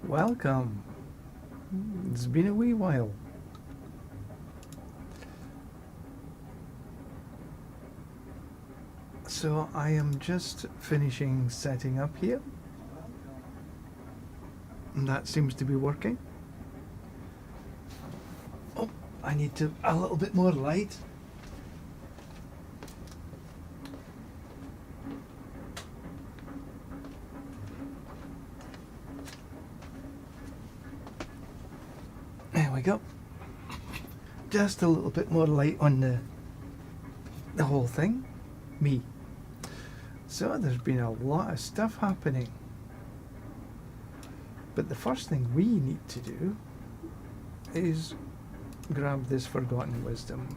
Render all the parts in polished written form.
Welcome. It's been a wee while. So I am just finishing setting up here. And that seems to be working. Oh, I need a little bit more light. There we go. Just a little bit more light on the whole thing. Me. So there's been a lot of stuff happening. But the first thing we need to do is grab this Forgotten Wisdom.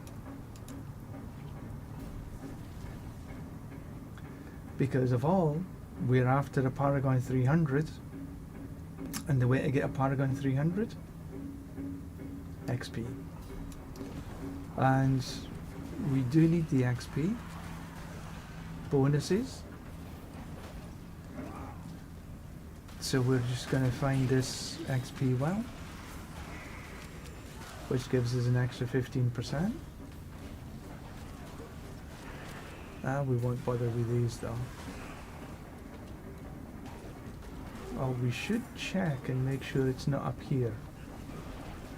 Because of all, we're after a Paragon 300. And the way to get a Paragon 300? XP. And we do need the XP. Bonuses. So we're just going to find this XP well, which gives us an extra 15%. We won't bother with these though. Oh, we should check and make sure it's not up here.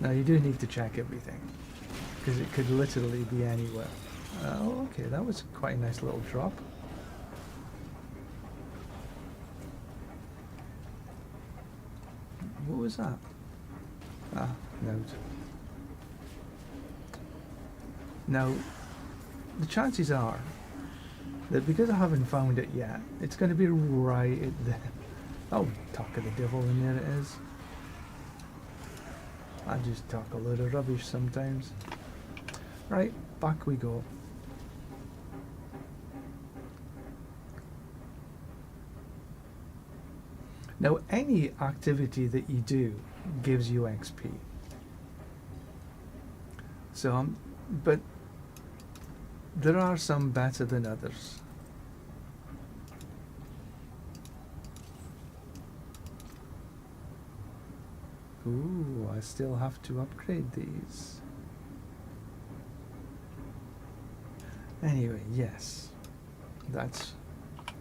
Now you do need to check everything, because it could literally be anywhere. Oh, okay, that was quite a nice little drop. What was that? Ah, note. Now, the chances are that because I haven't found it yet, it's going to be right at the... Oh, talk of the devil, and there it is. I just talk a load of rubbish sometimes. Right, back we go. Now, any activity that you do gives you XP. So, but there are some better than others. Ooh, I still have to upgrade these. Anyway, yes, that's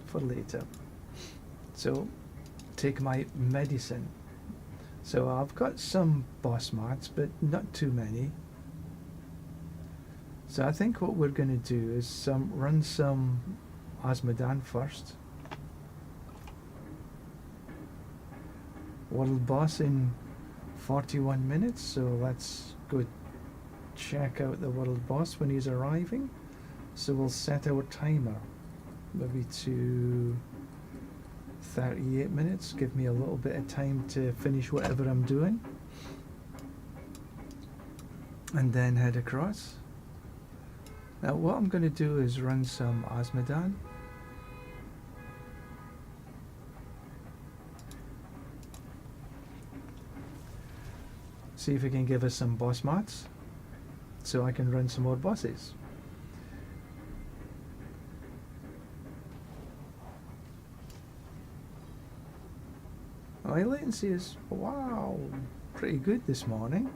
for later. So, take my medicine. So I've got some boss mats, but not too many. So I think what we're going to do is run some Auradin first. World boss in 41 minutes, so let's go check out the world boss when he's arriving. So we'll set our timer maybe to 38 minutes, give me a little bit of time to finish whatever I'm doing, and then head across. Now what I'm going to do is run some Auradin. See if it can give us some boss mats, so I can run some more bosses. My latency is, wow, pretty good this morning.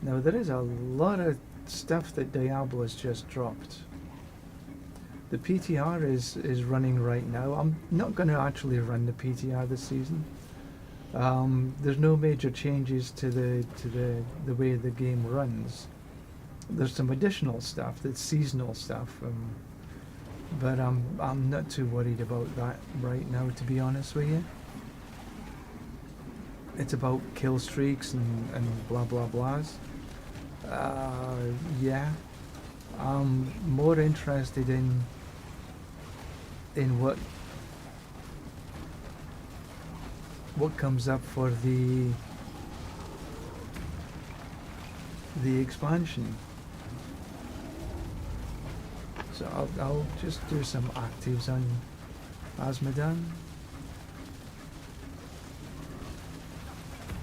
Now there is a lot of stuff that Diablo has just dropped. The PTR is running right now. I'm not going to actually run the PTR this season. There's no major changes to the way the game runs. There's some additional stuff that's seasonal stuff, but I'm not too worried about that right now, to be honest with you. It's about kill streaks and blah blah blahs. Yeah, I'm more interested in what comes up for the expansion. So I'll just do some actives on Auradin.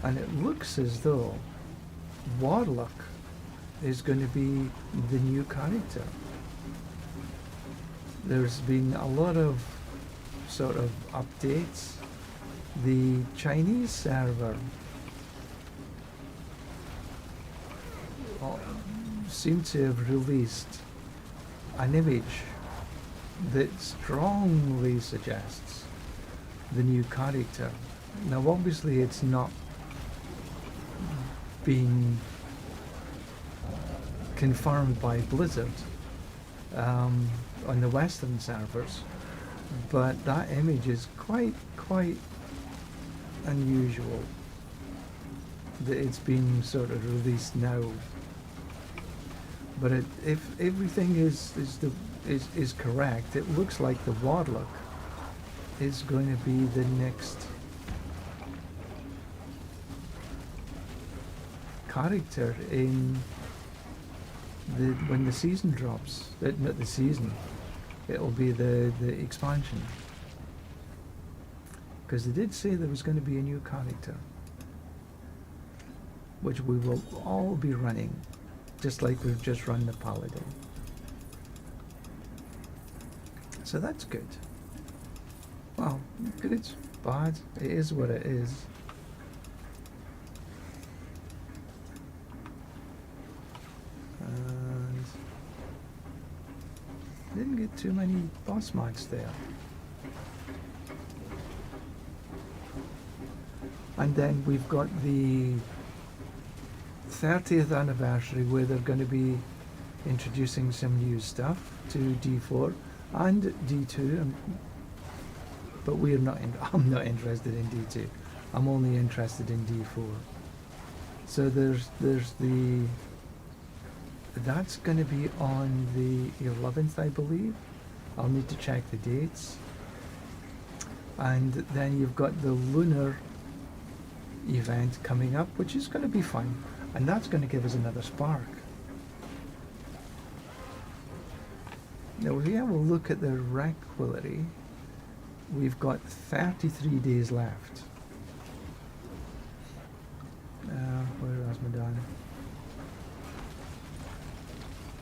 And it looks as though Warlock is going to be the new character. there's been a lot of sort of updates. The Chinese server seem to have released an image that strongly suggests the new character. Now obviously it's not been confirmed by Blizzard on the Western servers, but that image is quite unusual that it's been sort of released now. But if everything is correct, it looks like the Warlock is going to be the next character in when the season drops. Not the season, it'll be the expansion. Because they did say there was going to be a new character, which we will all be running, just like we've just run the Paladin. So that's good. Well, good, bad, it is what it is. And didn't get too many boss marks there. And then we've got the 30th anniversary where they're going to be introducing some new stuff to D4 and D2, but we're not I'm not interested in D2. I'm only interested in D4. So there's that's going to be on the 11th, I believe. I'll need to check the dates. And then you've got the lunar event coming up, which is going to be fun, and that's going to give us another spark. Now if we have a look at the Requility, we've got 33 days left. Where is Madonna?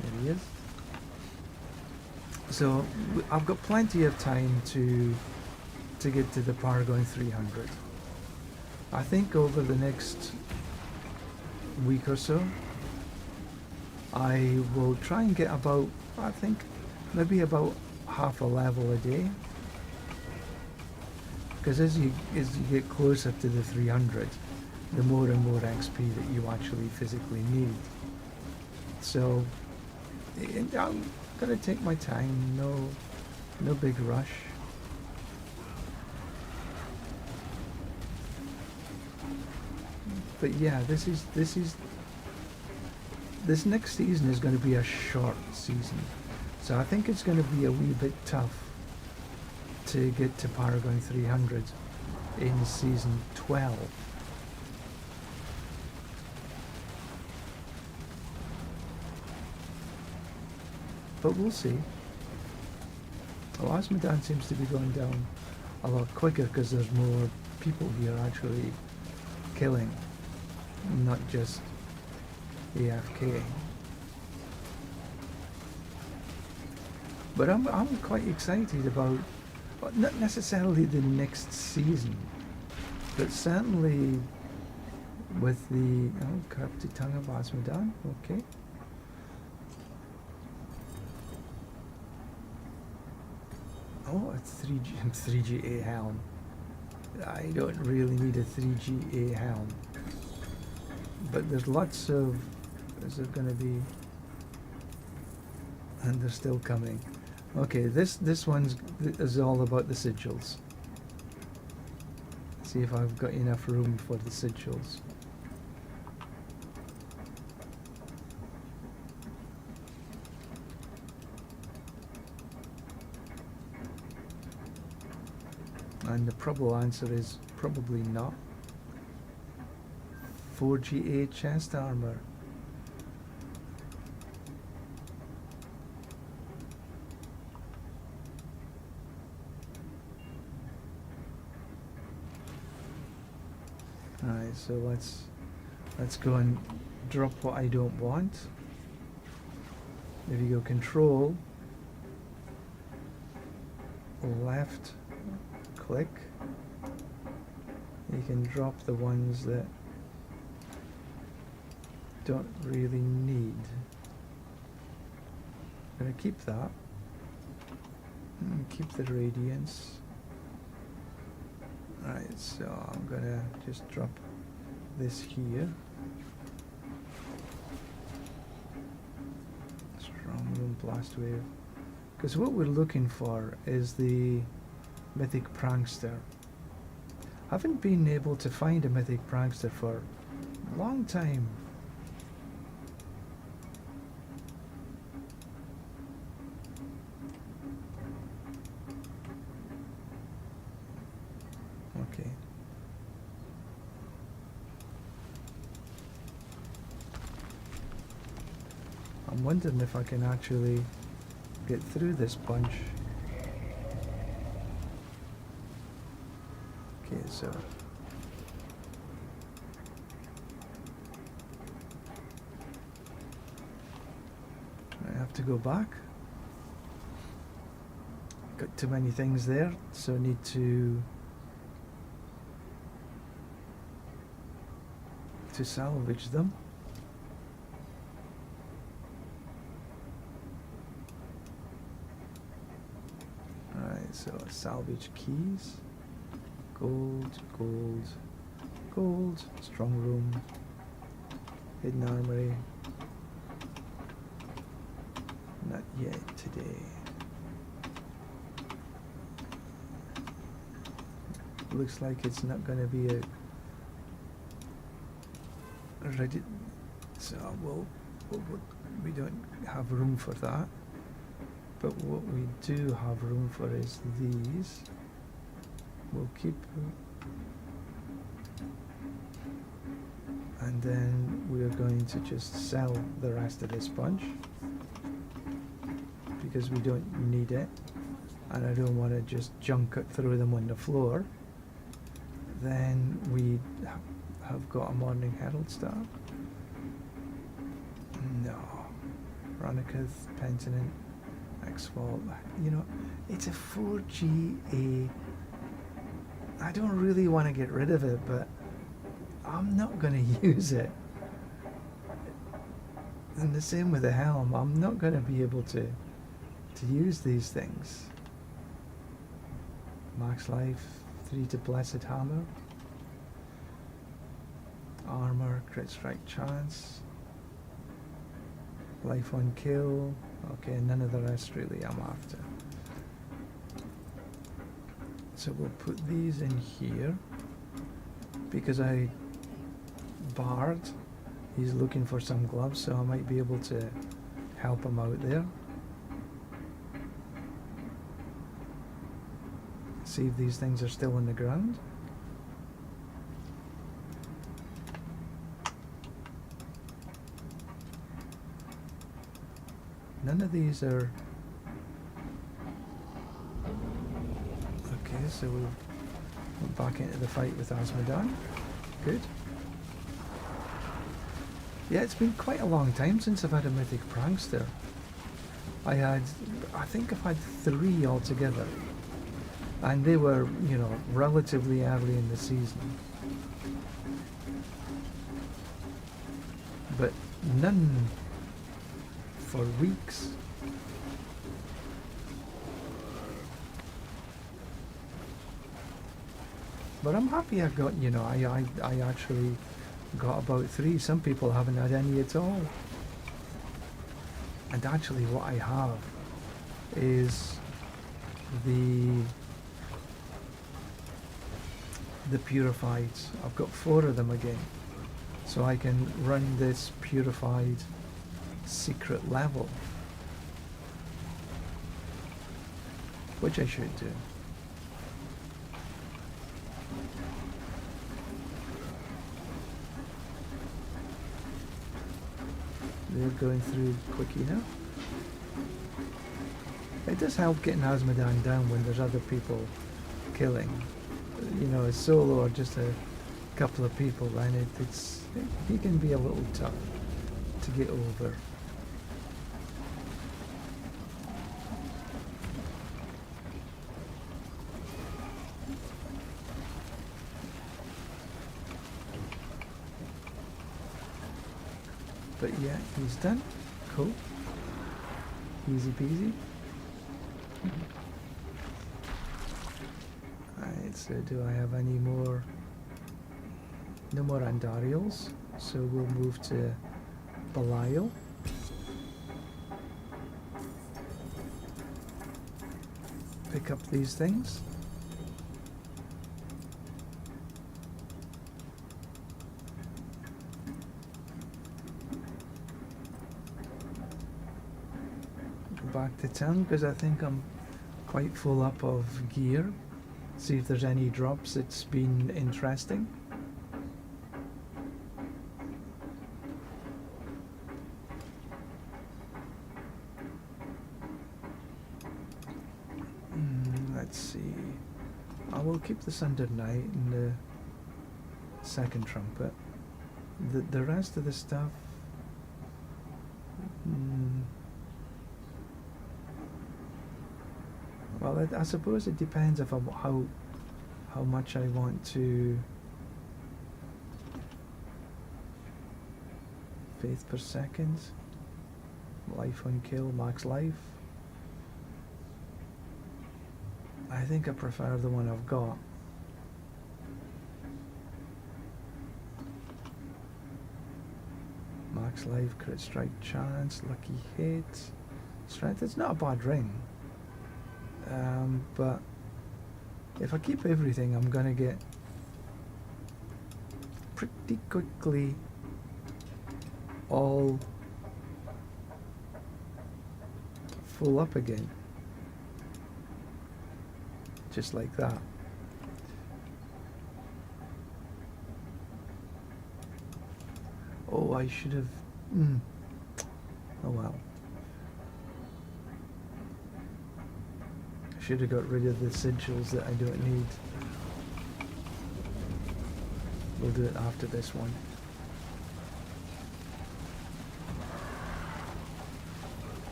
There he is. So I've got plenty of time to get to the Paragon 300. I think over the next week or so, I will try and get about, I think, maybe about half a level a day. Because as you get closer to the 300, the more and more XP that you actually physically need. So I'm gonna take my time, no big rush. But yeah, this next season is going to be a short season, so I think it's going to be a wee bit tough to get to Paragon 300 in season 12. But we'll see. Asmodan seems to be going down a lot quicker because there's more people here actually killing, not just AFK. But I'm quite excited about, not necessarily the next season, but certainly with the corrupted tongue of Asmodan. Okay. Oh, a 3GA helm. I don't really need a 3GA helm. But there's lots of... Is there going to be... And they're still coming. Okay, this one's is all about the sigils. See if I've got enough room for the sigils. And the probable answer is probably not. 4GA chest armor. Alright, so let's go and drop what I don't want. There you go, control. left click, you can drop the ones that don't really need. I'm going to keep that and keep the radiance. Right, so I'm going to just drop this here. Strong room blast wave. Because what we're looking for is the mythic prankster. I haven't been able to find a mythic prankster for a long time. Okay. I'm wondering if I can actually get through this bunch. Okay, so I have to go back. Got too many things there, so I need to salvage them. So salvage keys, gold, gold, gold, strong room, hidden armory, not yet today. Looks like it's not going to be a ready, so we don't have room for that. But what we do have room for is these. We'll keep, and then we're going to just sell the rest of this bunch because we don't need it, and I don't want to just junk it, throw them on the floor. Then we have got a Morning Herald staff. No, Veronicas, Pentinent. X-Vault, you know, it's a 4GA. I don't really want to get rid of it, but I'm not going to use it. And the same with the helm. I'm not going to be able to use these things. Max life, 3 to blessed hammer. Armor, crit strike chance. Life on kill. Okay, none of the rest really I'm after. So we'll put these in here because I Bard, he's looking for some gloves, so I might be able to help him out there. See if these things are still on the ground. None of these are... Okay, so we're back into the fight with Azmodan. Good. Yeah, it's been quite a long time since I've had a mythic prankster. I think I've had 3 altogether. And they were, you know, relatively early in the season. But none for weeks. But I'm happy I got, you know, I actually got about 3. Some people haven't had any at all. And actually what I have is the purified. I've got 4 of them again. So I can run this purified secret level, which I should do. They're going through quick enough. It does help getting Azmodan down when there's other people killing. You know, a solo or just a couple of people, and he can be a little tough to get over. But yeah, he's done. Cool. Easy peasy. Alright, so do I have any more? No more Andariels, so we'll move to Belial. Pick up these things. Go back to town because I think I'm quite full up of gear. See if there's any drops. It's been interesting. Let's see. I will keep the Sundered Knight and the second trumpet. The rest of the stuff. Well, I suppose it depends if how much I want to. Faith per second. Life on kill, max life. I think I prefer the one I've got. Max life, crit strike chance, lucky hit. Strength, it's not a bad ring. But if I keep everything, I'm gonna get pretty quickly all full up again. Just like that. Oh, I should have. Oh well. I should have got rid of the sigils that I don't need. We'll do it after this one.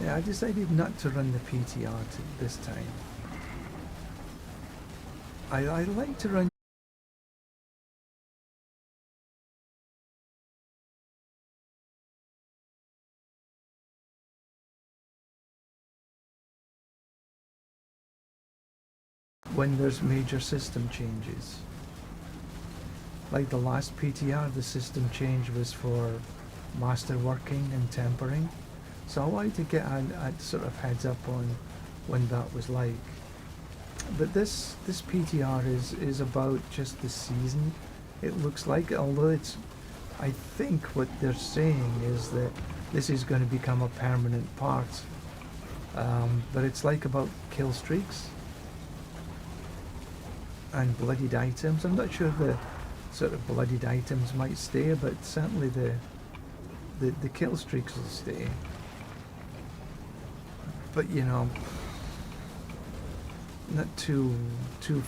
Yeah, I decided not to run the PTR this time. I like to run when there's major system changes. Like the last PTR, the system change was for masterworking and tempering. So I wanted to get a sort of heads up on when that was like. But this PTR is about just the season, it looks like, although it's, I think what they're saying is that this is going to become a permanent part. But it's like about kill streaks and bloodied items. I'm not sure the sort of bloodied items might stay, but certainly the kill streaks will stay. But you know, not too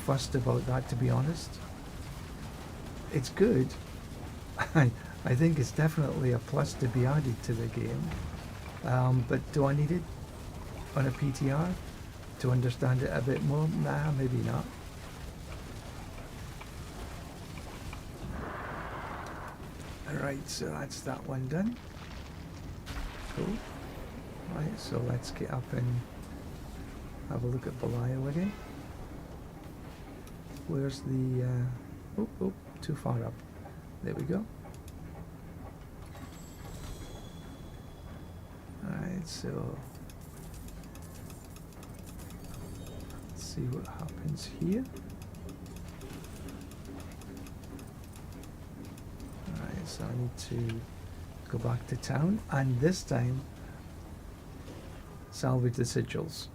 fussed about that, to be honest. It's good. I think it's definitely a plus to be added to the game. But do I need it on a PTR to understand it a bit more? Nah, maybe not. Alright, so that's that one done. Cool. Right, so let's get up and have a look at Belial again. Where's the... oh, too far up. There we go. Alright, so... let's see what happens here. Alright, so I need to go back to town, and this time salvage the sigils.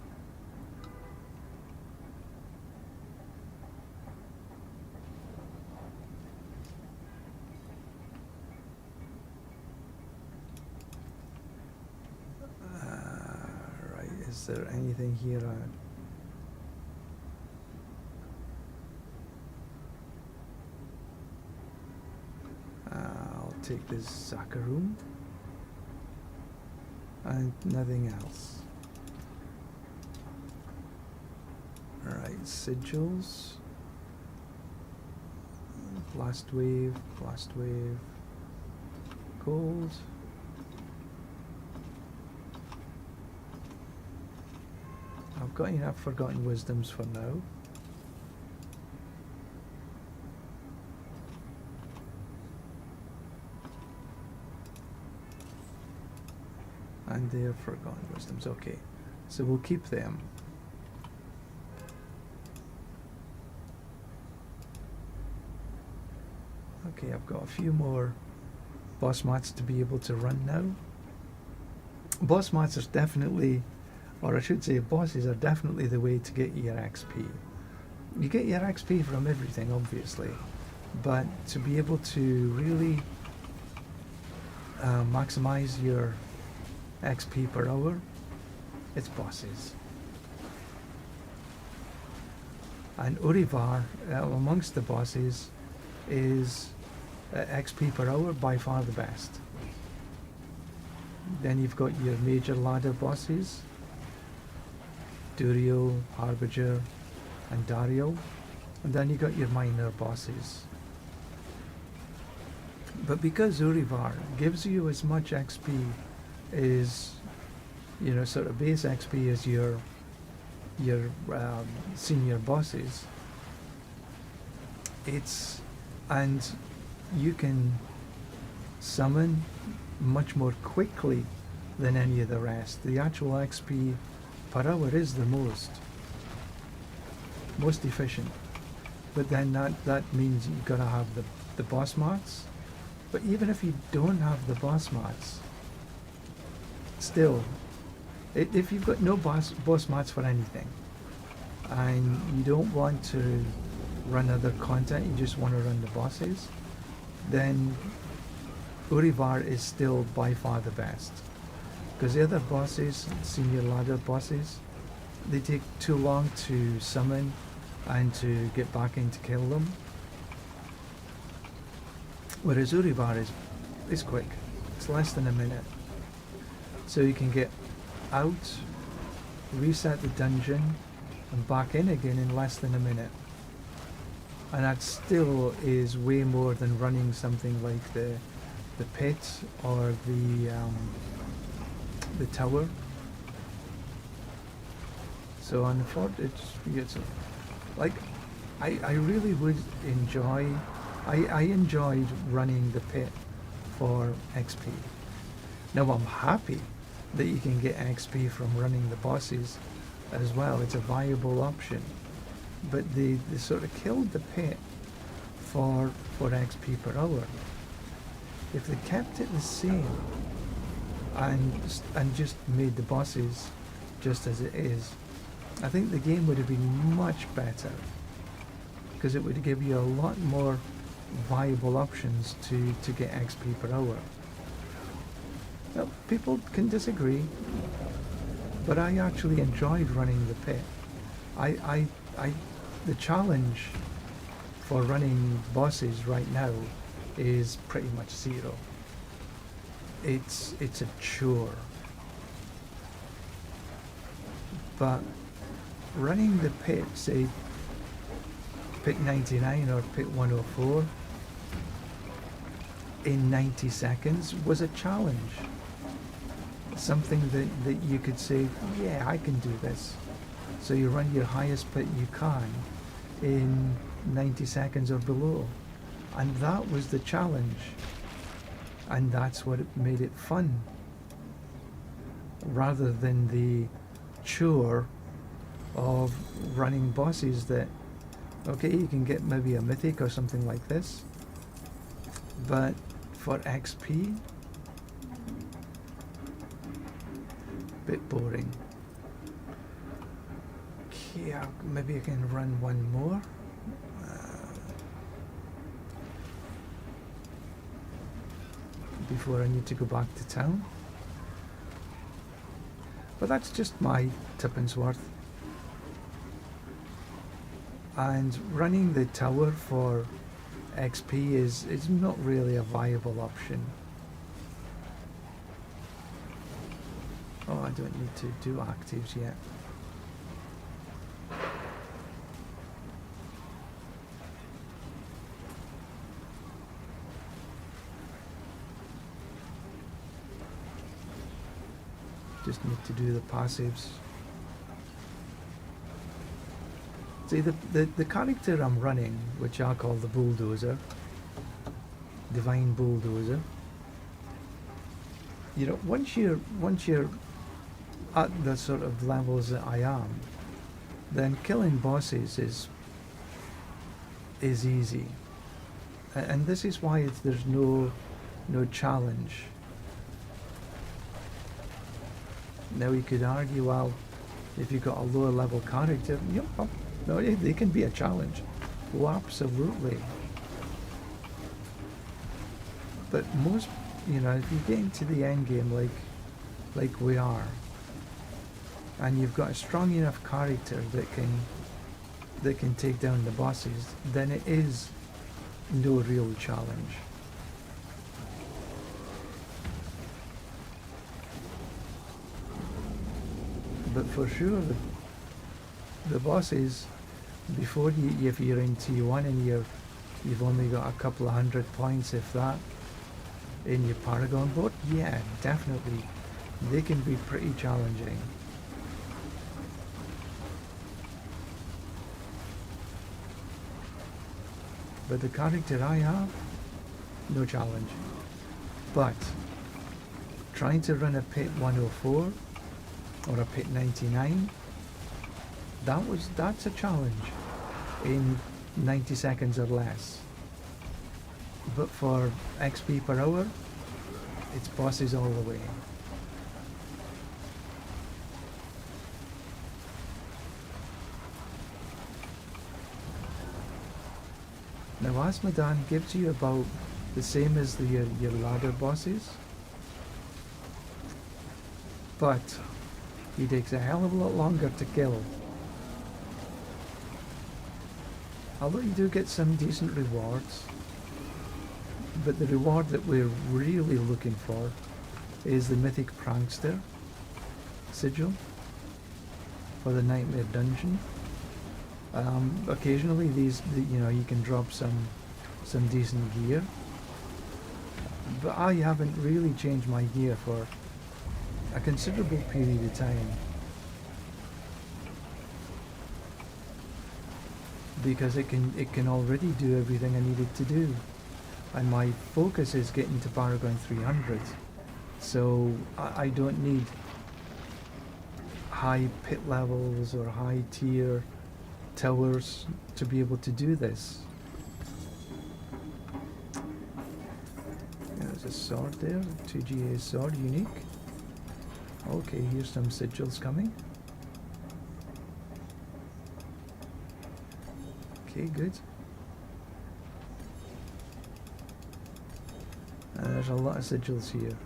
Right, is there anything here? I'll take this Sakarum and nothing else. Alright, sigils. Blast wave, gold. I've got enough Forgotten Wisdoms for now. And they're Forgotten Wisdoms, okay. So we'll keep them. Okay, I've got a few more boss mats to be able to run now. Boss mats are definitely, or I should say bosses are definitely the way to get your XP. You get your XP from everything, obviously, but to be able to really maximize your XP per hour, it's bosses. And Urivar, amongst the bosses, is XP per hour by far the best. Then you've got your major ladder bosses, Duriel, Harbinger, and Dario, and then you got your minor bosses. But because Urivar gives you as much XP as, you know, sort of base XP as your senior bosses, and you can summon much more quickly than any of the rest. The actual XP per hour is the most efficient, but then that means you've got to have the boss mats. But even if you don't have the boss mats, still, if you've got no boss mats for anything, and you don't want to run other content, you just want to run the bosses, then Urivar is still by far the best. Because the other bosses, senior ladder bosses, they take too long to summon and to get back in to kill them. Whereas Urivar is quick. It's less than a minute. So you can get out, reset the dungeon, and back in again in less than a minute. And that still is way more than running something like the pit or the tower. So unfortunately, like I really would enjoy. I enjoyed running the pit for XP. Now I'm happy that you can get XP from running the bosses as well. It's a viable option. But they sort of killed the pit for XP per hour. If they kept it the same and just made the bosses just as it is, I think the game would have been much better, because it would give you a lot more viable options to get XP per hour. Now, people can disagree, but I actually enjoyed running the pit. The challenge for running bosses right now is pretty much zero. It's a chore. But running the pit, say pit 99 or pit 104 in 90 seconds was a challenge. Something that you could say, yeah, I can do this. So you run your highest pit you can in 90 seconds or below. And that was the challenge. And that's what made it fun. Rather than the chore of running bosses that, okay, you can get maybe a mythic or something like this, but for XP, bit boring. Okay, maybe I can run one more. Before I need to go back to town. But that's just my tuppence worth. And running the tower for XP is not really a viable option. Oh, I don't need to do actives yet. just need to do the passives. See, the character I'm running, which I call the Bulldozer, Divine Bulldozer, you know, once you're at the sort of levels that I am, then killing bosses is easy. And this is why there's no challenge. Now you could argue, well, if you've got a lower level character, yep, no, they can be a challenge. Oh, absolutely. But most, you know, if you get into the end game like we are, and you've got a strong enough character that can take down the bosses, then it is no real challenge. But for sure, the bosses, before if you're in T1 and you've only got a couple of 100 points, if that, in your Paragon board, yeah, definitely, they can be pretty challenging. But the character I have, no challenge. But trying to run a pit 104 or a pit 99, that's a challenge in 90 seconds or less. But for XP per hour, it's bosses all the way. Now Asmodan gives you about the same as your ladder bosses, but he takes a hell of a lot longer to kill. Although you do get some decent rewards, but the reward that we're really looking for is the Mythic Prankster sigil for the Nightmare Dungeon. Occasionally you know, you can drop some decent gear, but I haven't really changed my gear for a considerable period of time because it can already do everything I need it to do, and my focus is getting to Paragon 300, so I don't need high pit levels or high tier towers to be able to do this. There's a sword there, 2GA sword, unique. Okay, here's some sigils coming. Okay, good. And there's a lot of sigils here.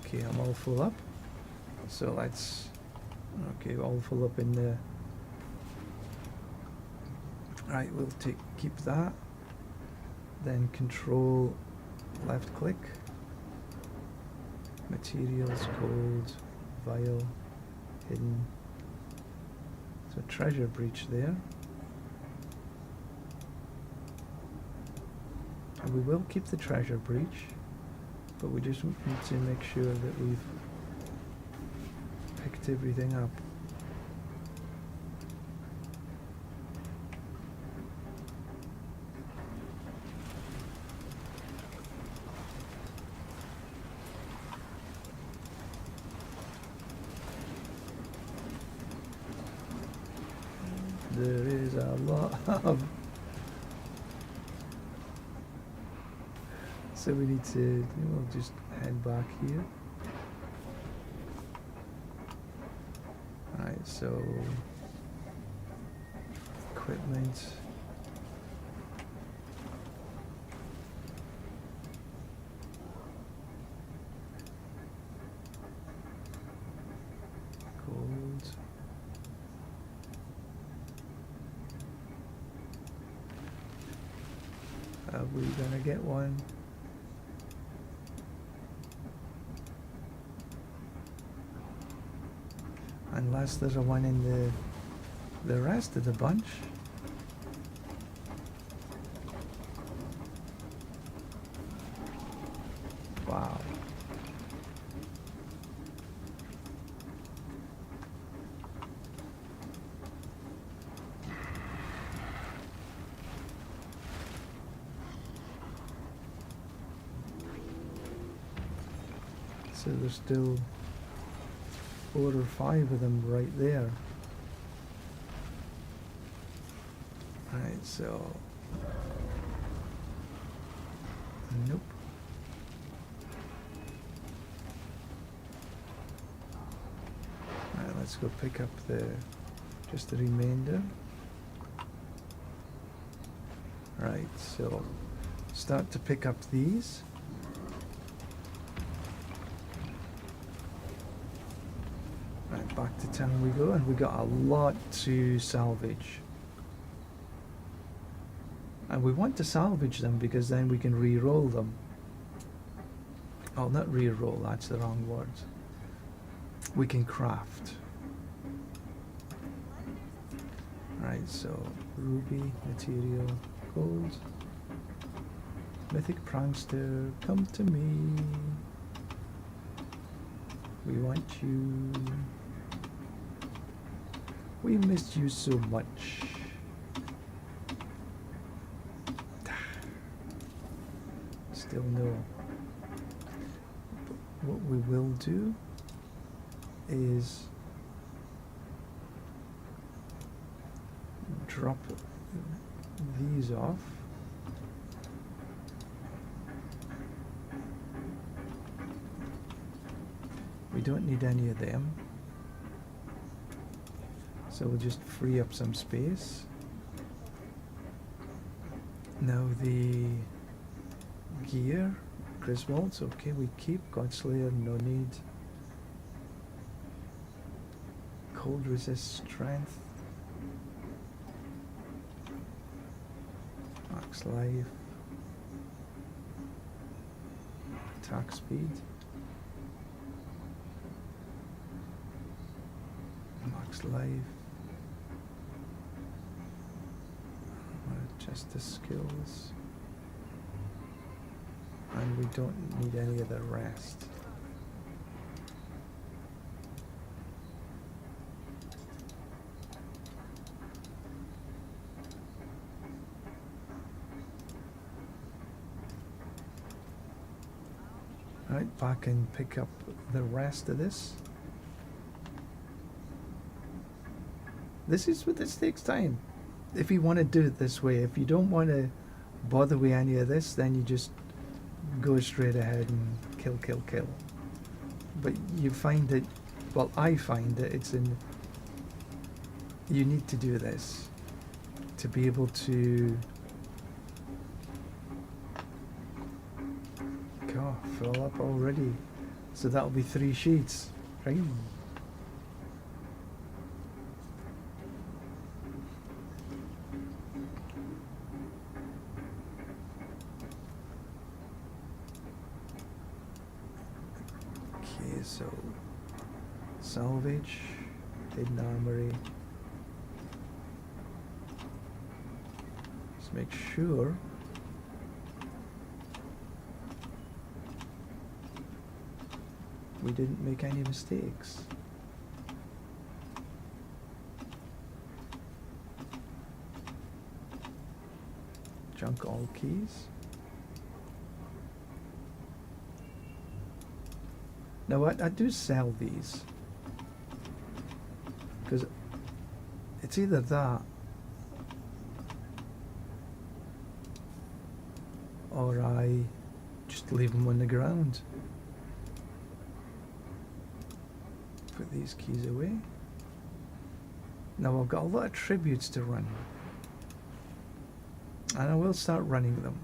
Okay, I'm all full up. So let's... Okay, all full up in there. Right, we'll keep that. Then control left click. Materials, cold, vial, hidden. So treasure breach there. And we will keep the treasure breach, but we just need to make sure that we've picked everything up. There is a lot of... So we need to, we'll just head back here. Alright, so equipment. Gold. Are we gonna get one? Unless there's a one in the rest of the bunch. So there's still 4 or 5 of them right there. Right, so nope. Right, let's go pick up just the remainder. Right, so start to pick up these. Right, back to town we go, and we got a lot to salvage. And we want to salvage them because then we can re-roll them. Oh, not re-roll, that's the wrong word. We can craft. Right, so ruby, material, gold. Mythic prankster, come to me. We want you. We missed you so much. Still no. But what we will do is drop these off. We don't need any of them, so we'll just free up some space. Now the gear, Griswolds, okay, we keep. Godslayer, no need. Cold resist strength. Max life. Attack speed. Max life. Just the skills. And we don't need any of the rest. Right, back and pick up the rest of this. This takes time. If you want to do it this way, if you don't want to bother with any of this, then you just go straight ahead and kill. But you find that, well, I find that you need to do this to be able to fill up already. So that'll be 3 sheets, right? So, salvage, hidden armory. Let's make sure we didn't make any mistakes. Junk all keys. Now I do sell these because it's either that or I just leave them on the ground. Put these keys away. Now I've got a lot of tributes to run, and I will start running them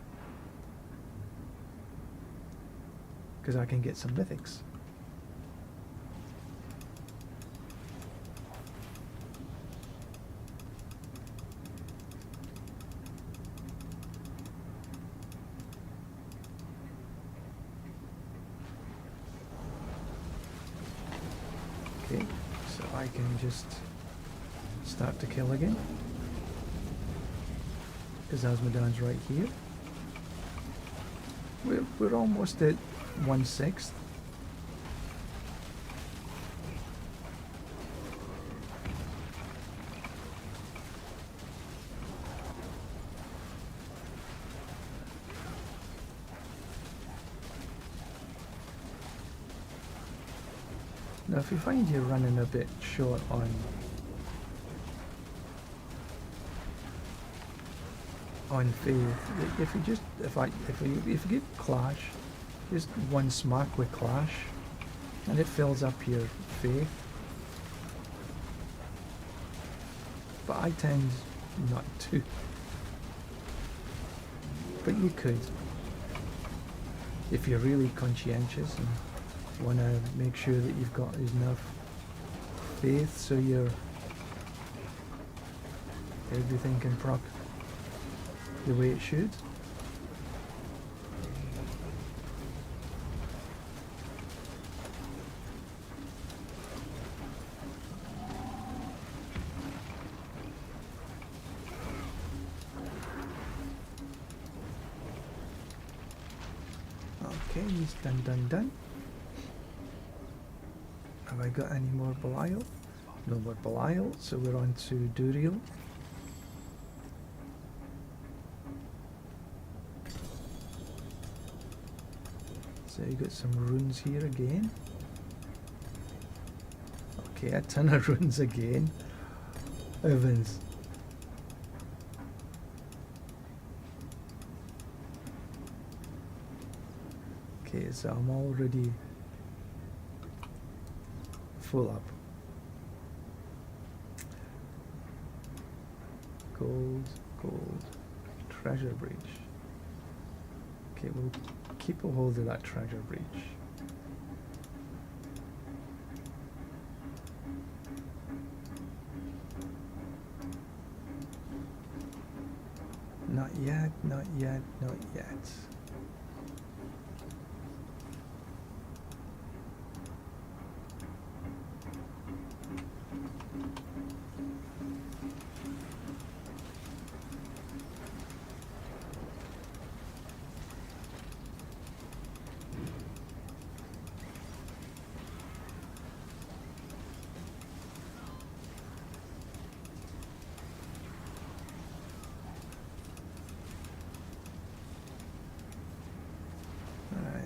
because I can get some mythics. Okay, so I can just start to kill again. Because Asmodan's right here. We're almost at 1/6. Now if you find you're running a bit short on faith, if you get clash, just one smack with clash and it fills up your faith. But I tend not to. But you could, if you're really conscientious and want to make sure that you've got enough faith so everything can proc the way it should. Okay, he's done. Have I got any more Belial? No more Belial, so we're on to Duriel. So you got some runes here again. Okay, a ton of runes again. Evans. Okay, so I'm already full up. Gold, treasure breach. Okay, we'll keep a hold of that treasure breach. Not yet.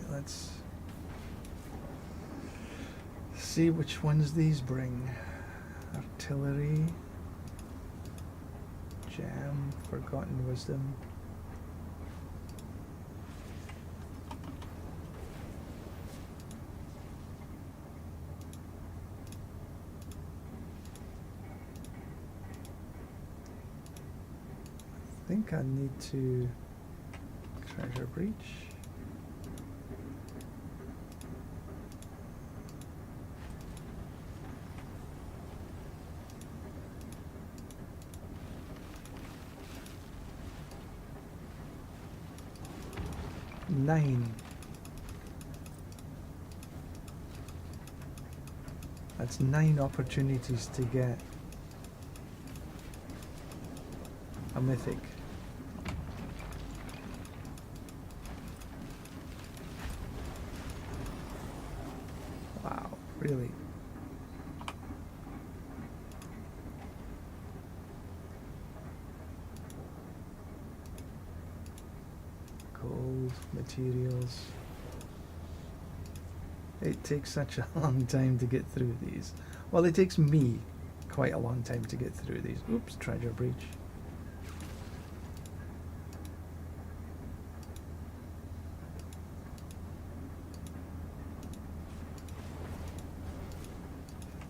Let's see which ones these bring. Artillery, Jam, Forgotten Wisdom. I think I need to treasure breach. Nine. That's 9 opportunities to get a mythic. Wow, really? Gold, materials. It takes such a long time to get through these. Well, it takes me quite a long time to get through these. Oops, treasure breach.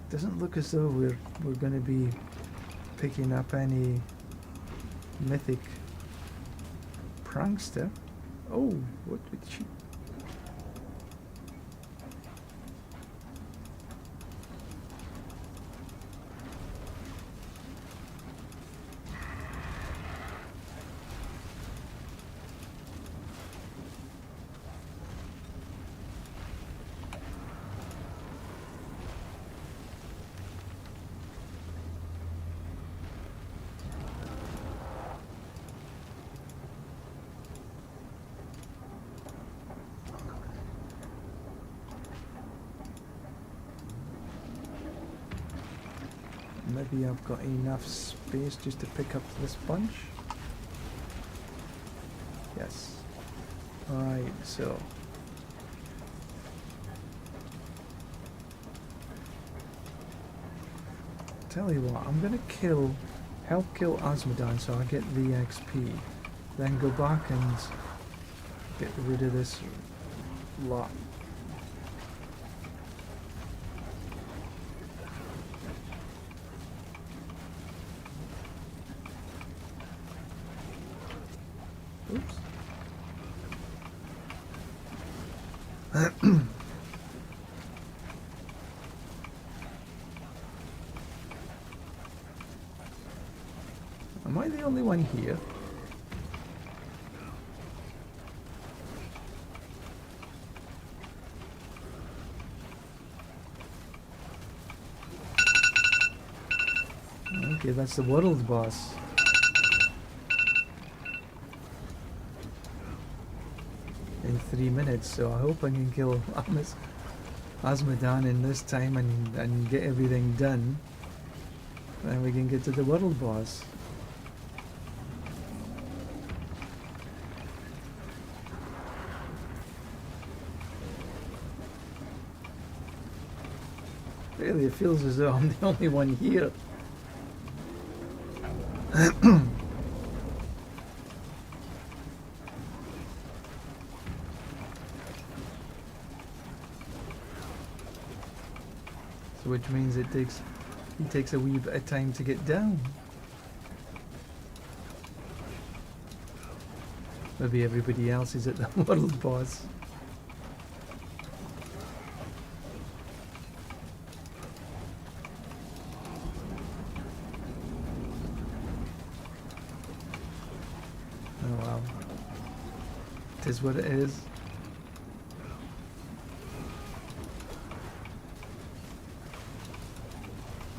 Doesn't look as though we're going to be picking up any mythic prankster. Oh, what did she? Maybe I've got enough space just to pick up this bunch. Yes. Alright, so Tell you what, I'm gonna help kill Osmodan so I get the XP, then go back and get rid of this lot. Oops. Am I the only one here? Okay, that's the world boss. In 3 minutes, so I hope I can kill Osmodan in this time and get everything done. Then we can get to the world boss. Really, it feels as though I'm the only one here. So which means he takes a wee bit of time to get down. Maybe everybody else is at the world boss. Oh well. It is what it is.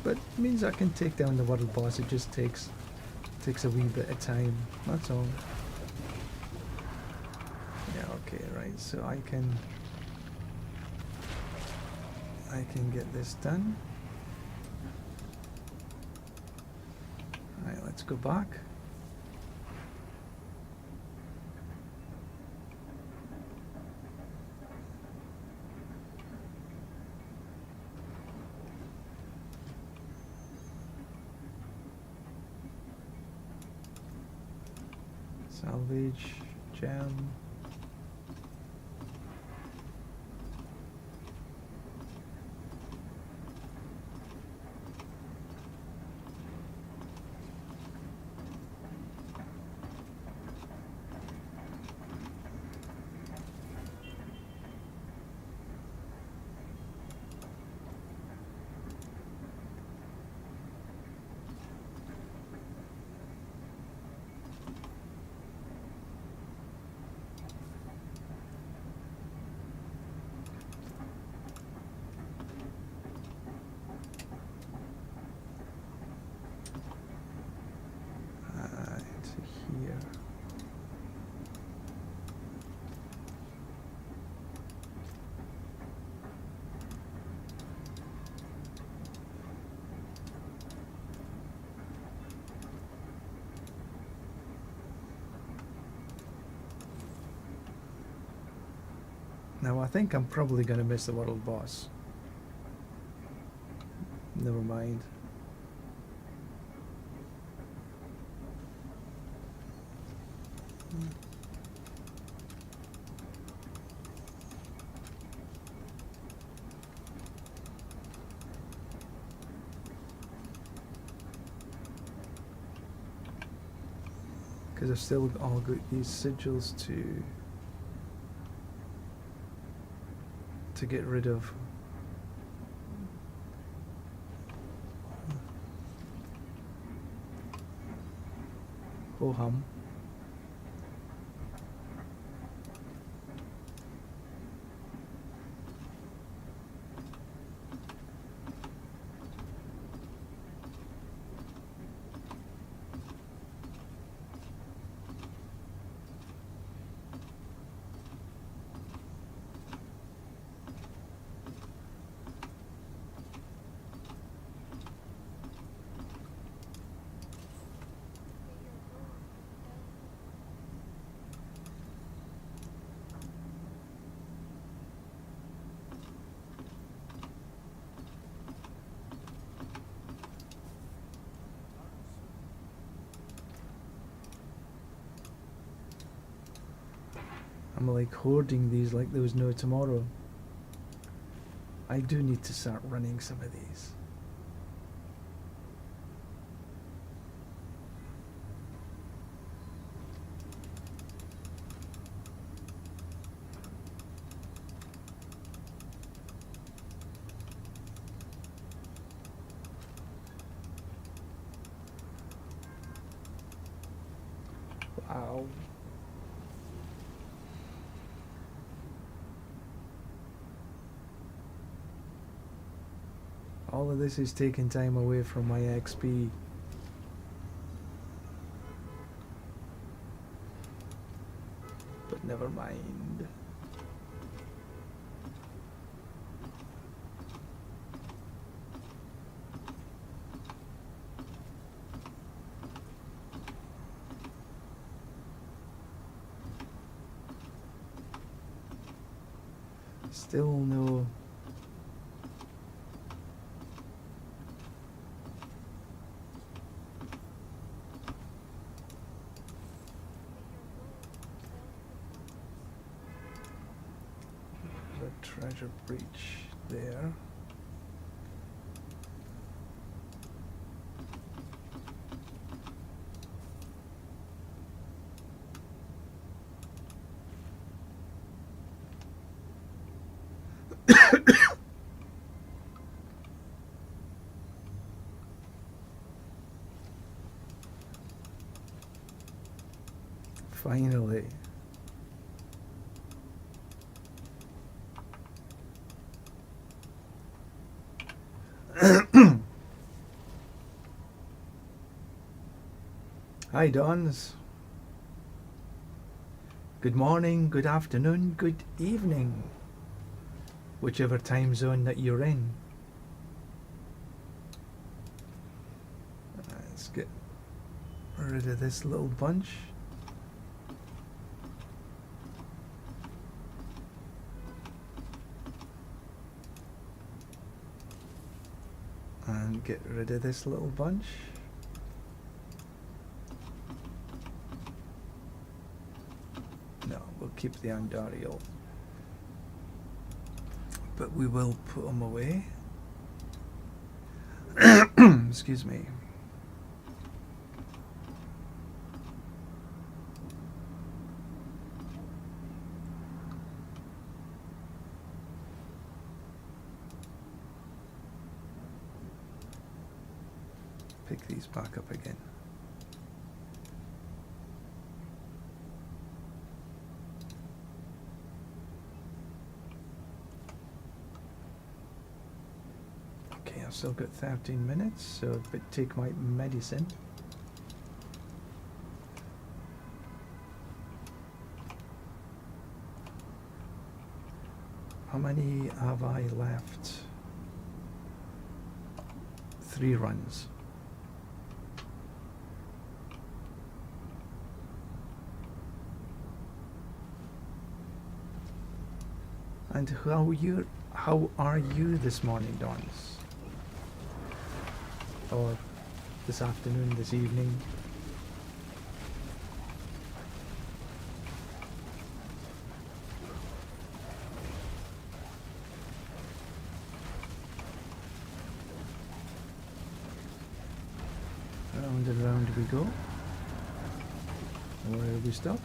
But it means I can take down the world boss. It just takes a wee bit of time. That's all. Yeah, okay, right. So I can get this done. Alright, let's go back. Salvage, gem. Here. Now I think I'm probably going to miss the world boss. Never mind. Because I've still all got these sigils to get rid of. Ho hum. I'm like hoarding these like there was no tomorrow. I do need to start running some of these. Wow. All of this is taking time away from my XP. But never mind. Still no. The treasure breach there. Finally. Hi Dons. Good morning, good afternoon, good evening. Whichever time zone that you're in. Let's get rid of this little bunch. And get rid of this little bunch. No, we'll keep the Andariel. But we will put them away. Excuse me. Pick these back up again. Okay, I've still got 13 minutes, so I take my medicine. How many have I left? 3 runs. And how are you this morning, Dons? Or this afternoon, this evening? Round and round we go. Where do we stop?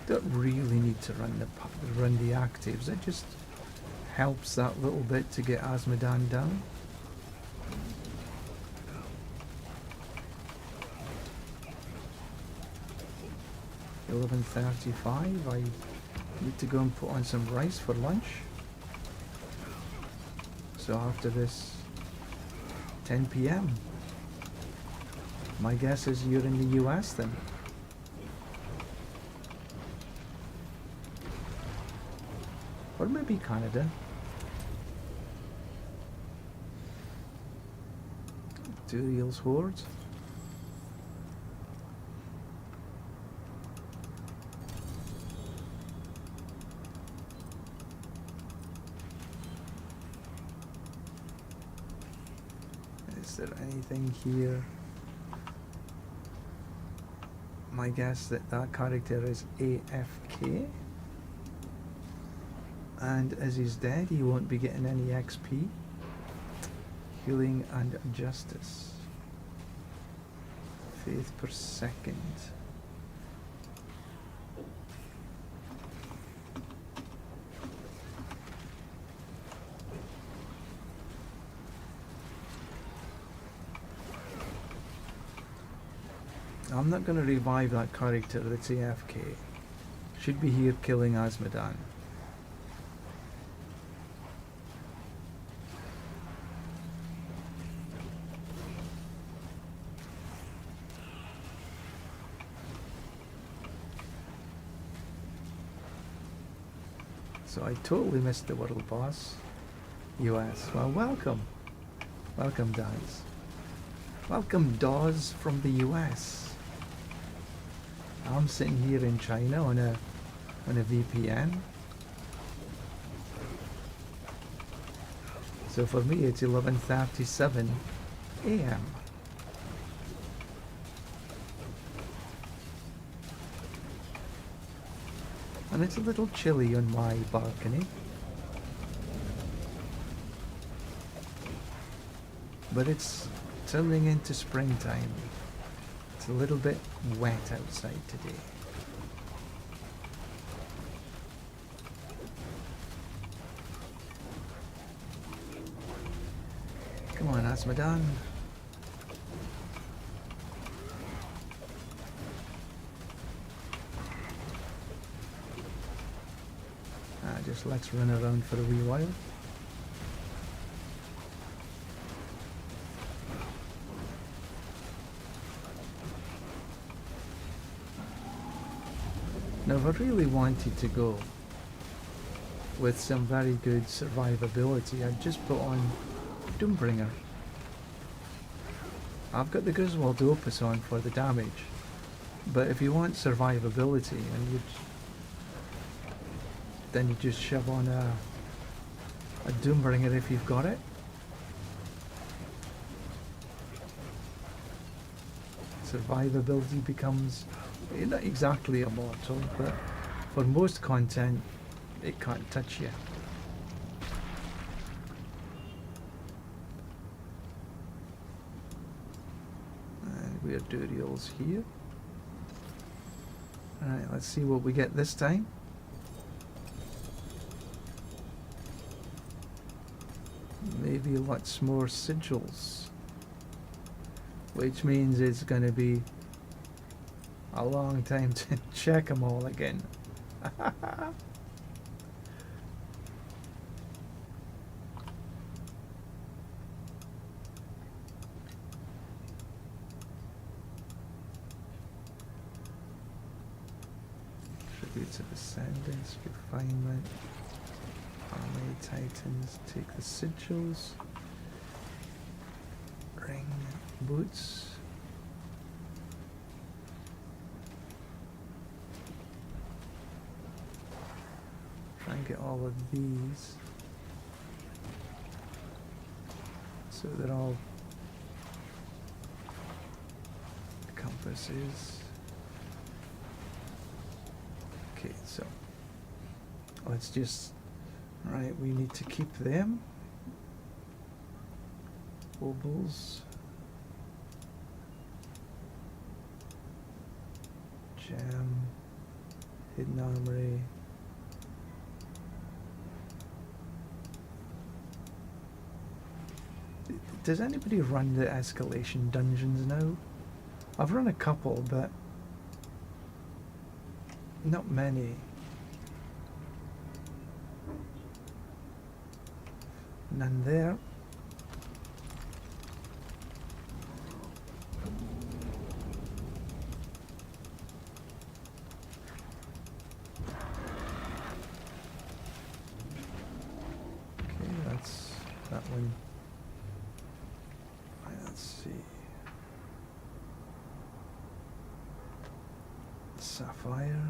Don't really need to run the actives. It just helps that little bit to get Asmodan down. $11:35. I need to go and put on some rice for lunch. So after this, 10 p.m. My guess is you're in the US then. Or maybe Canada. Duriel's Horde. Is there anything here? my guess that that character is AFK. And as he's dead, he won't be getting any XP. Healing and justice. Faith per second. I'm not going to revive that character that's AFK. Should be here killing Azmodan. So I totally missed the world boss. US. Well, welcome. Welcome, Daz. Welcome, Dawes from the US. I'm sitting here in China on a VPN. So for me it's 11:37 a.m. And it's a little chilly on my balcony. But it's turning into springtime. It's a little bit wet outside today. Come on, Azmodan. Just let's run around for a wee while. Now if I really wanted to go with some very good survivability, I'd just put on Doombringer. I've got the Griswold Opus on for the damage, but if you want survivability, and then you just shove on a Doombringer if you've got it. Survivability becomes not exactly immortal, but for most content it can't touch you. And we are Duriel's here. Alright, let's see what we get this time. Maybe lots more sigils, which means it's going to be a long time to check them all again. Tributes of Ascendance, Refinement. Army Titans take the sigils. Ring, boots. Try and get all of these so they're all compasses. Okay, so let's just. Right, we need to keep them. Bubbles. Gem. Hidden Armory. Does anybody run the escalation dungeons now? I've run a couple, but not many. None there. Okay, that's that one. Right, let's see. Sapphire.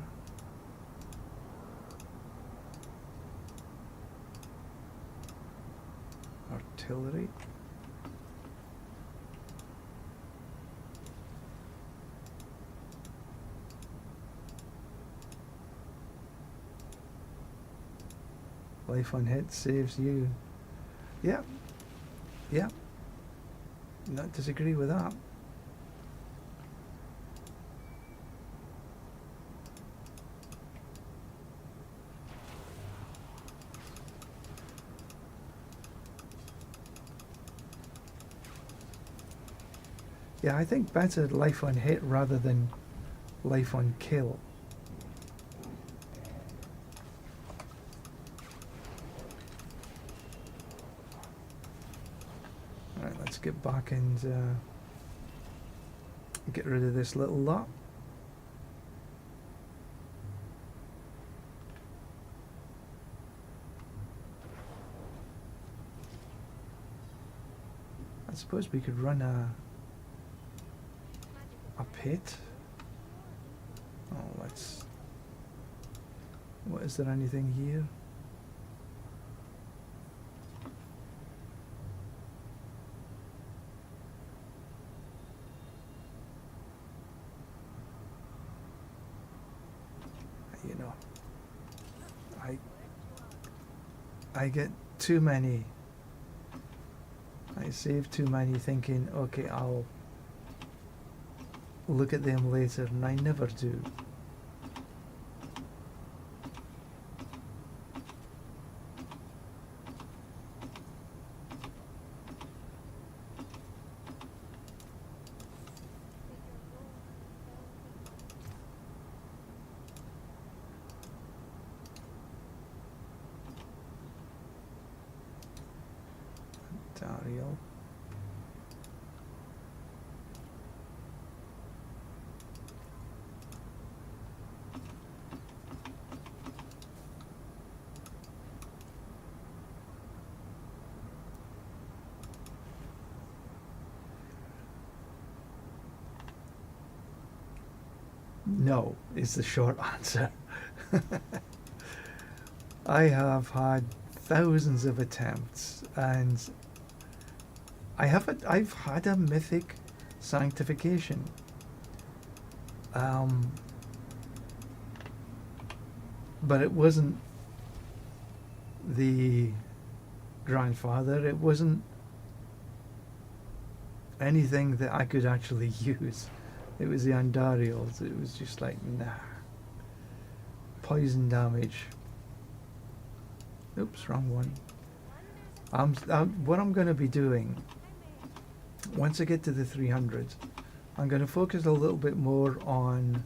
Artillery. Life on hit saves you. Yeah. Yeah. Not disagree with that. Yeah, I think better life on hit rather than life on kill. Alright, let's get back and get rid of this little lot. I suppose we could run a pit. Oh, let's... What, is there anything here? You know, I get too many. I save too many thinking, okay, I'll look at them later, and I never do. Dario. No, is the short answer. I have had thousands of attempts, and I've had a mythic sanctification. But it wasn't the grandfather. It wasn't anything that I could actually use. It was the Andariels. It was just like, nah. Poison damage. Oops, wrong one. What I'm going to be doing, once I get to the 300, I'm going to focus a little bit more on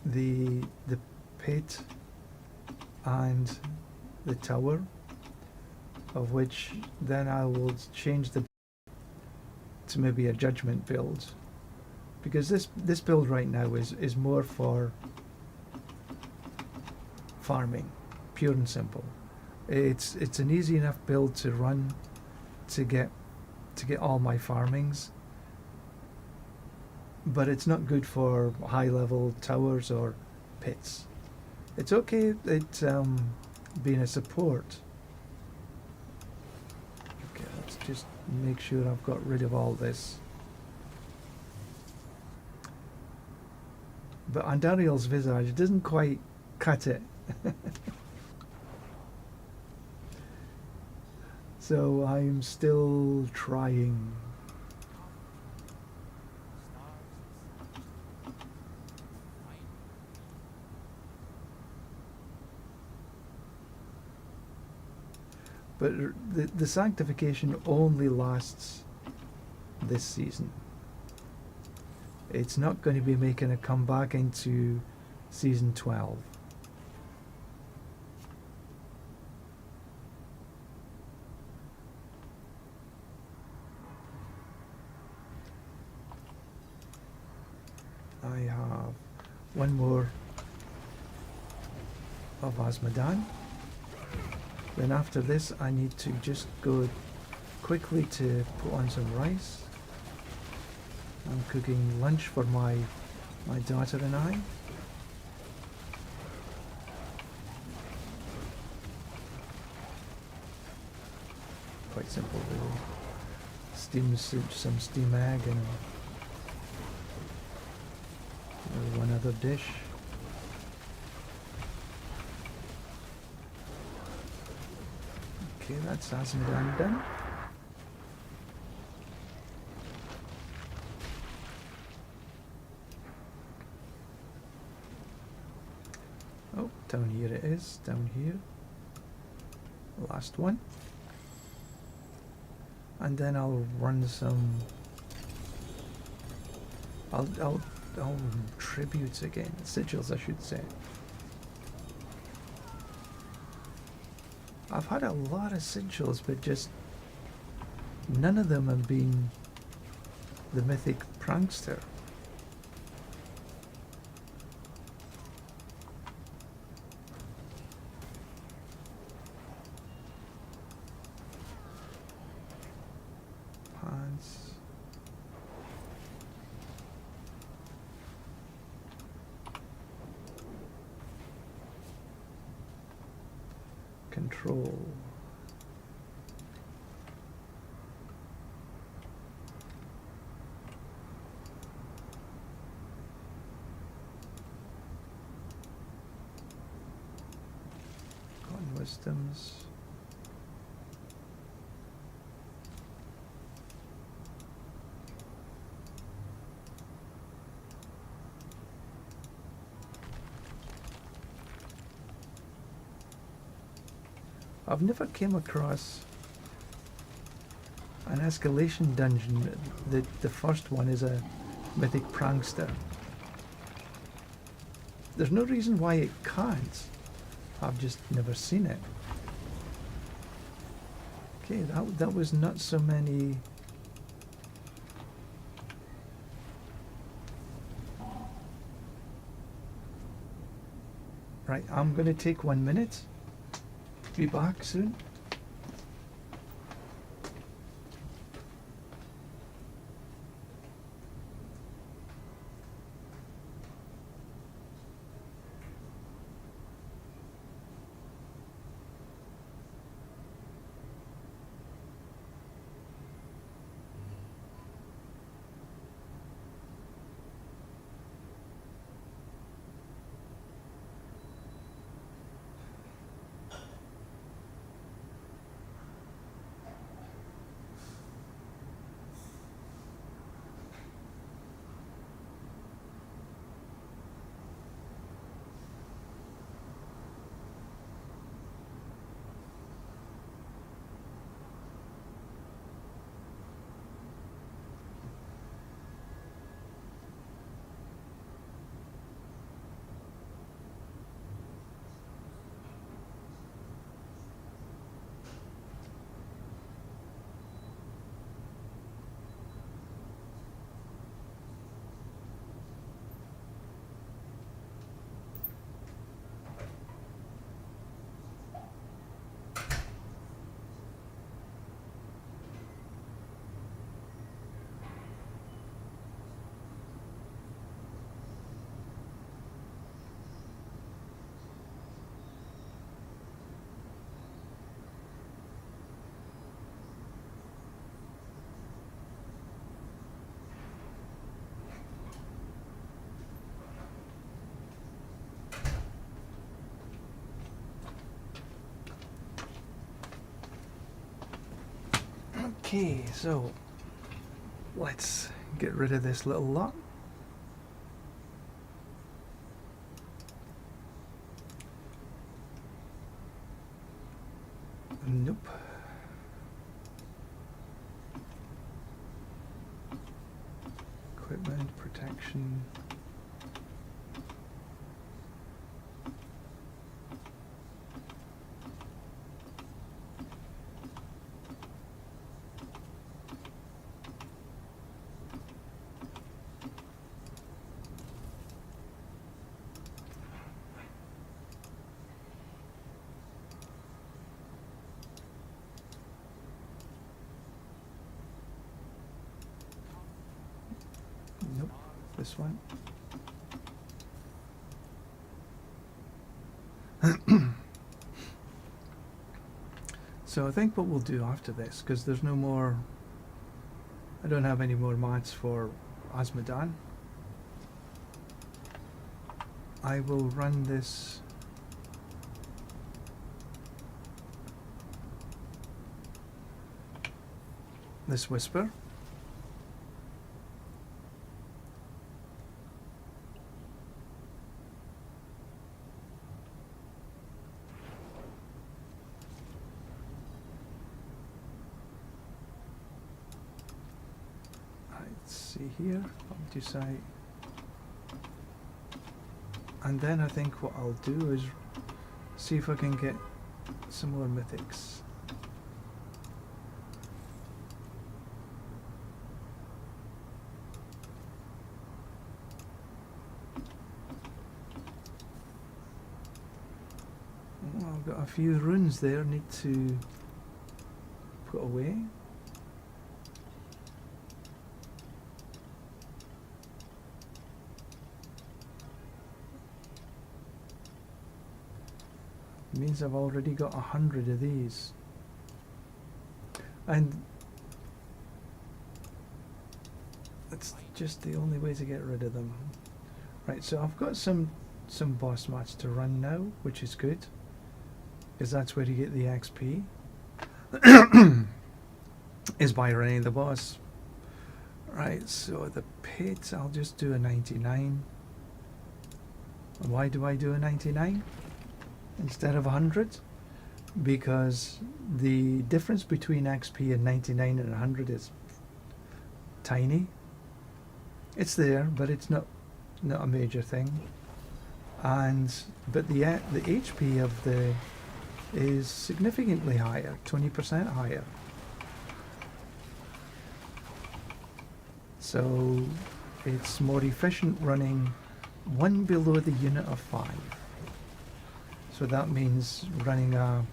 the pit and the tower, of which then I will change to maybe a judgment build, because this build right now is more for farming, pure and simple. It's an easy enough build to run to get all my farmings, but it's not good for high level towers or pits. It's okay it being a support. Okay, let's just make sure I've got rid of all this. But Andariel's visage doesn't quite cut it. So I'm still trying. But the sanctification only lasts this season. It's not going to be making a comeback into season 12. I have one more of Asmodan. Then after this I need to just go quickly to put on some rice. I'm cooking lunch for my daughter and I. Quite simple really. Some steam egg and one other dish. Okay, that's Asmodan done. Oh, down here it is, down here. Last one. And then I'll run some... I'll tributes again, sigils I should say. I've had a lot of sigils, but just none of them have been the mythic prankster. Pants. Control. Wisdoms. I've never came across an escalation dungeon. The first one is a mythic prankster. There's no reason why it can't. I've just never seen it. Okay, that was not so many. Right, I'm gonna take 1 minute. Be back soon. Okay, so let's get rid of this little lot. Nope. Equipment, protection. Nope, this one. So I think what we'll do after this, because there's no more, I don't have any more mats for Asmodan, I will run this this whisper. Let's see here, what do you say? And then I think what I'll do is see if I can get some more mythics. Oh, I've got a few runes there, need to put away. Means I've already got 100 of these, and that's just the only way to get rid of them. Right, so I've got some boss mats to run now, which is good, because that's where you get the XP, is by running the boss. Right, so the pit, I'll just do a 99. Why do I do a 99? Instead of 100, because the difference between XP and 99 and 100 is tiny. It's there, but it's not a major thing. And but the HP of the is significantly higher, 20% higher. So it's more efficient running one below the unit of 5. So that means running a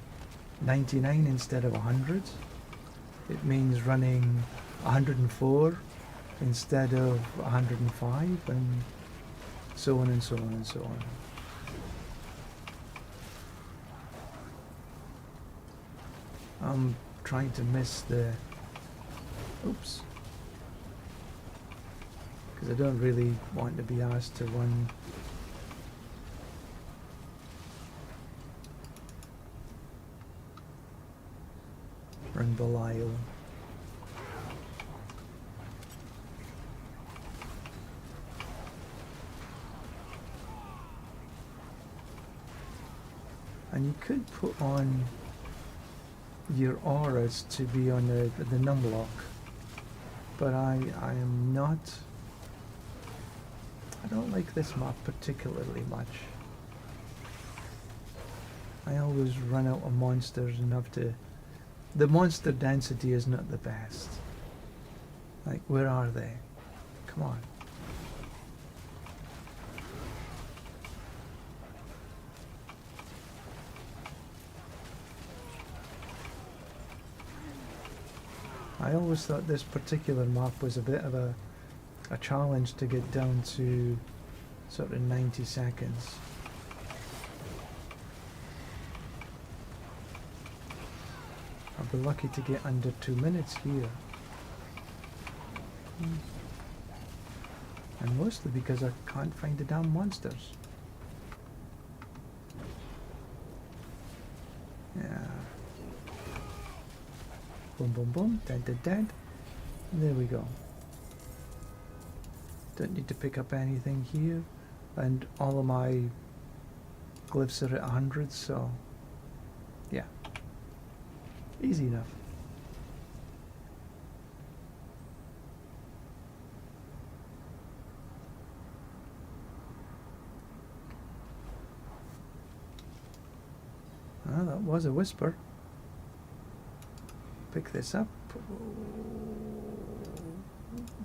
99 instead of 100. It means running 104 instead of 105, and so on and so on and so on. I'm trying to miss the... Oops. Because I don't really want to be asked to run... Belial. And you could put on your auras to be on the numlock, but I am not. I don't like this map particularly much. I always run out of monsters and have to... The monster density is not the best. Like, where are they? Come on. I always thought this particular map was a bit of a challenge to get down to sort of 90 seconds. I'll be lucky to get under 2 minutes here. And mostly because I can't find the damn monsters. Yeah. Boom, boom, boom. Dead, dead, dead. And there we go. Don't need to pick up anything here. And all of my glyphs are at 100, so... yeah. Easy enough. Ah, that was a whisper. Pick this up.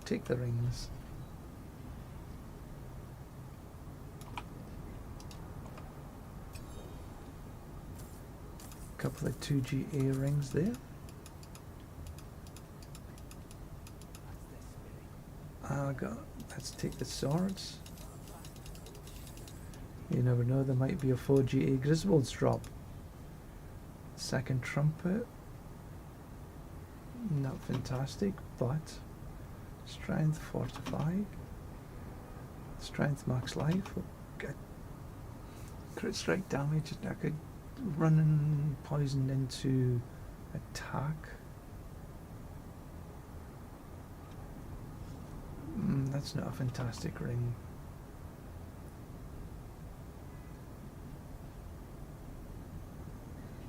Take the rings. Couple of 2GA rings there. Let's take the swords. You never know, there might be a 4GA Griswold's drop. Second trumpet. Not fantastic, but strength fortified. Strength max life. We'll get crit strike damage. I could run poisoned into attack. That's not a fantastic ring.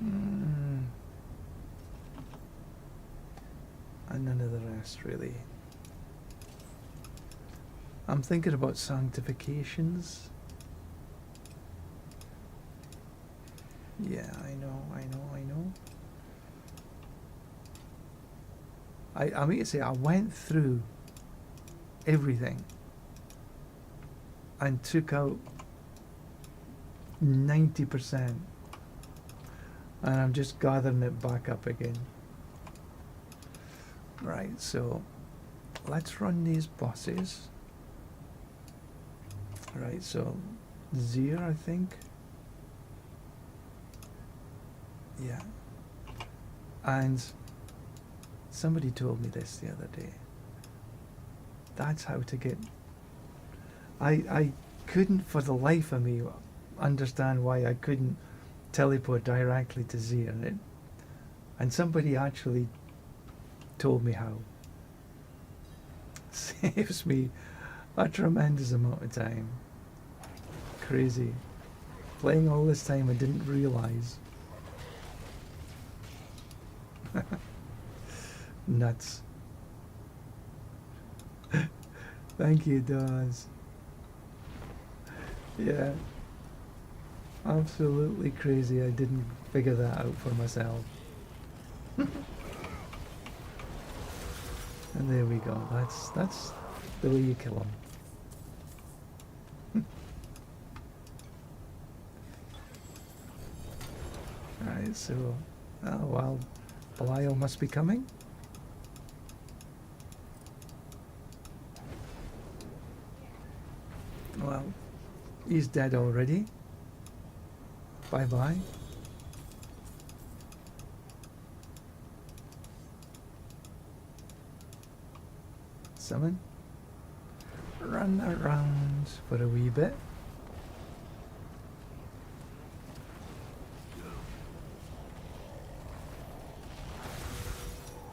And none of the rest, really. I'm thinking about sanctifications. Yeah, I know. I mean to say, I went through everything and took out 90%, and I'm just gathering it back up again. Right, so let's run these bosses. Right, so Zir, I think. Yeah. And somebody told me this the other day. That's how to get... I couldn't for the life of me understand why I couldn't teleport directly to Zir. And somebody actually told me how. Saves me a tremendous amount of time. Crazy. Playing all this time I didn't realise. Nuts. Thank you, Dawes. Yeah. Absolutely crazy. I didn't figure that out for myself. And there we go. That's the way you kill them. Alright, so... Oh, well, Belial must be coming. Well, he's dead already. Bye-bye. Summon. Run around for a wee bit.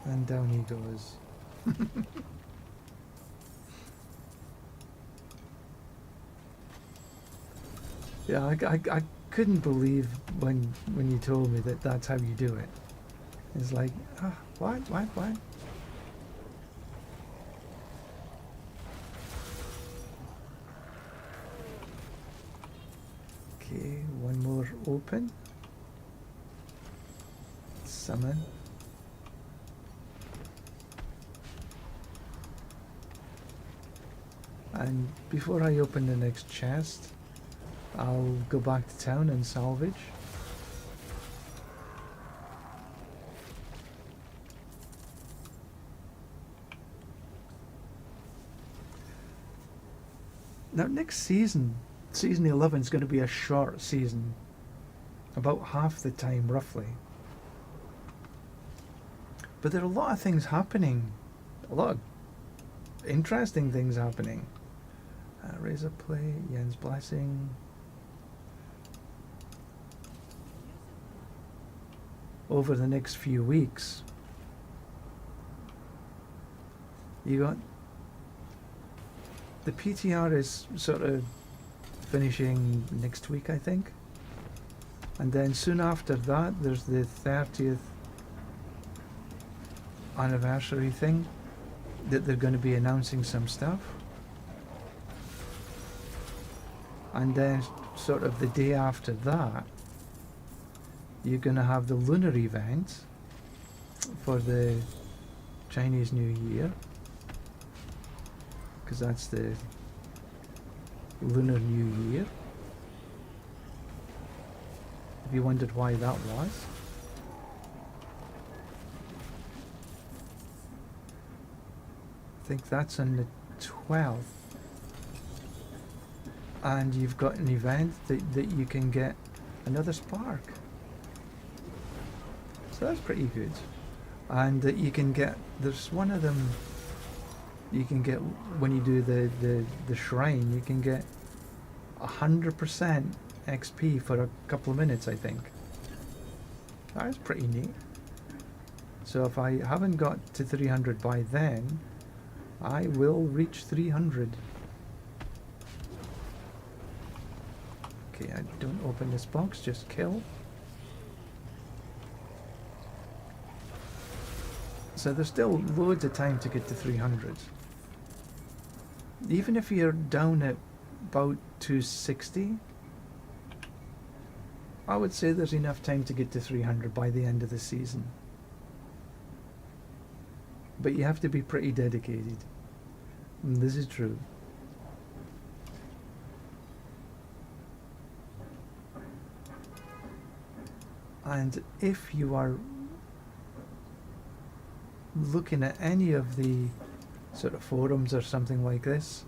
And down he goes. Yeah, I couldn't believe when you told me that that's how you do it. It's like, what? Okay, one more open. Summon. And before I open the next chest, I'll go back to town and salvage. Now next season, season 11 is going to be a short season. About half the time, roughly. But there are a lot of things happening. A lot of interesting things happening. Razor Plate, Yen's Blessing. Over the next few weeks, you got the PTR is sort of finishing next week, I think, and then soon after that there's the 30th anniversary thing that they're going to be announcing some stuff, and then sort of the day after that you're going to have the lunar event for the Chinese New Year, because that's the Lunar New Year. If you wondered why that was. I think that's on the 12th. And you've got an event that you can get another spark. So that's pretty good. And you can get, there's one of them you can get when you do the shrine, you can get 100% XP for a couple of minutes, I think. That's pretty neat. So if I haven't got to 300 by then, I will reach 300. Okay, I don't open this box, just kill. So there's still loads of time to get to 300. Even if you're down at about 260, I would say there's enough time to get to 300 by the end of the season. But you have to be pretty dedicated. And this is true. And if you are looking at any of the sort of forums or something like this,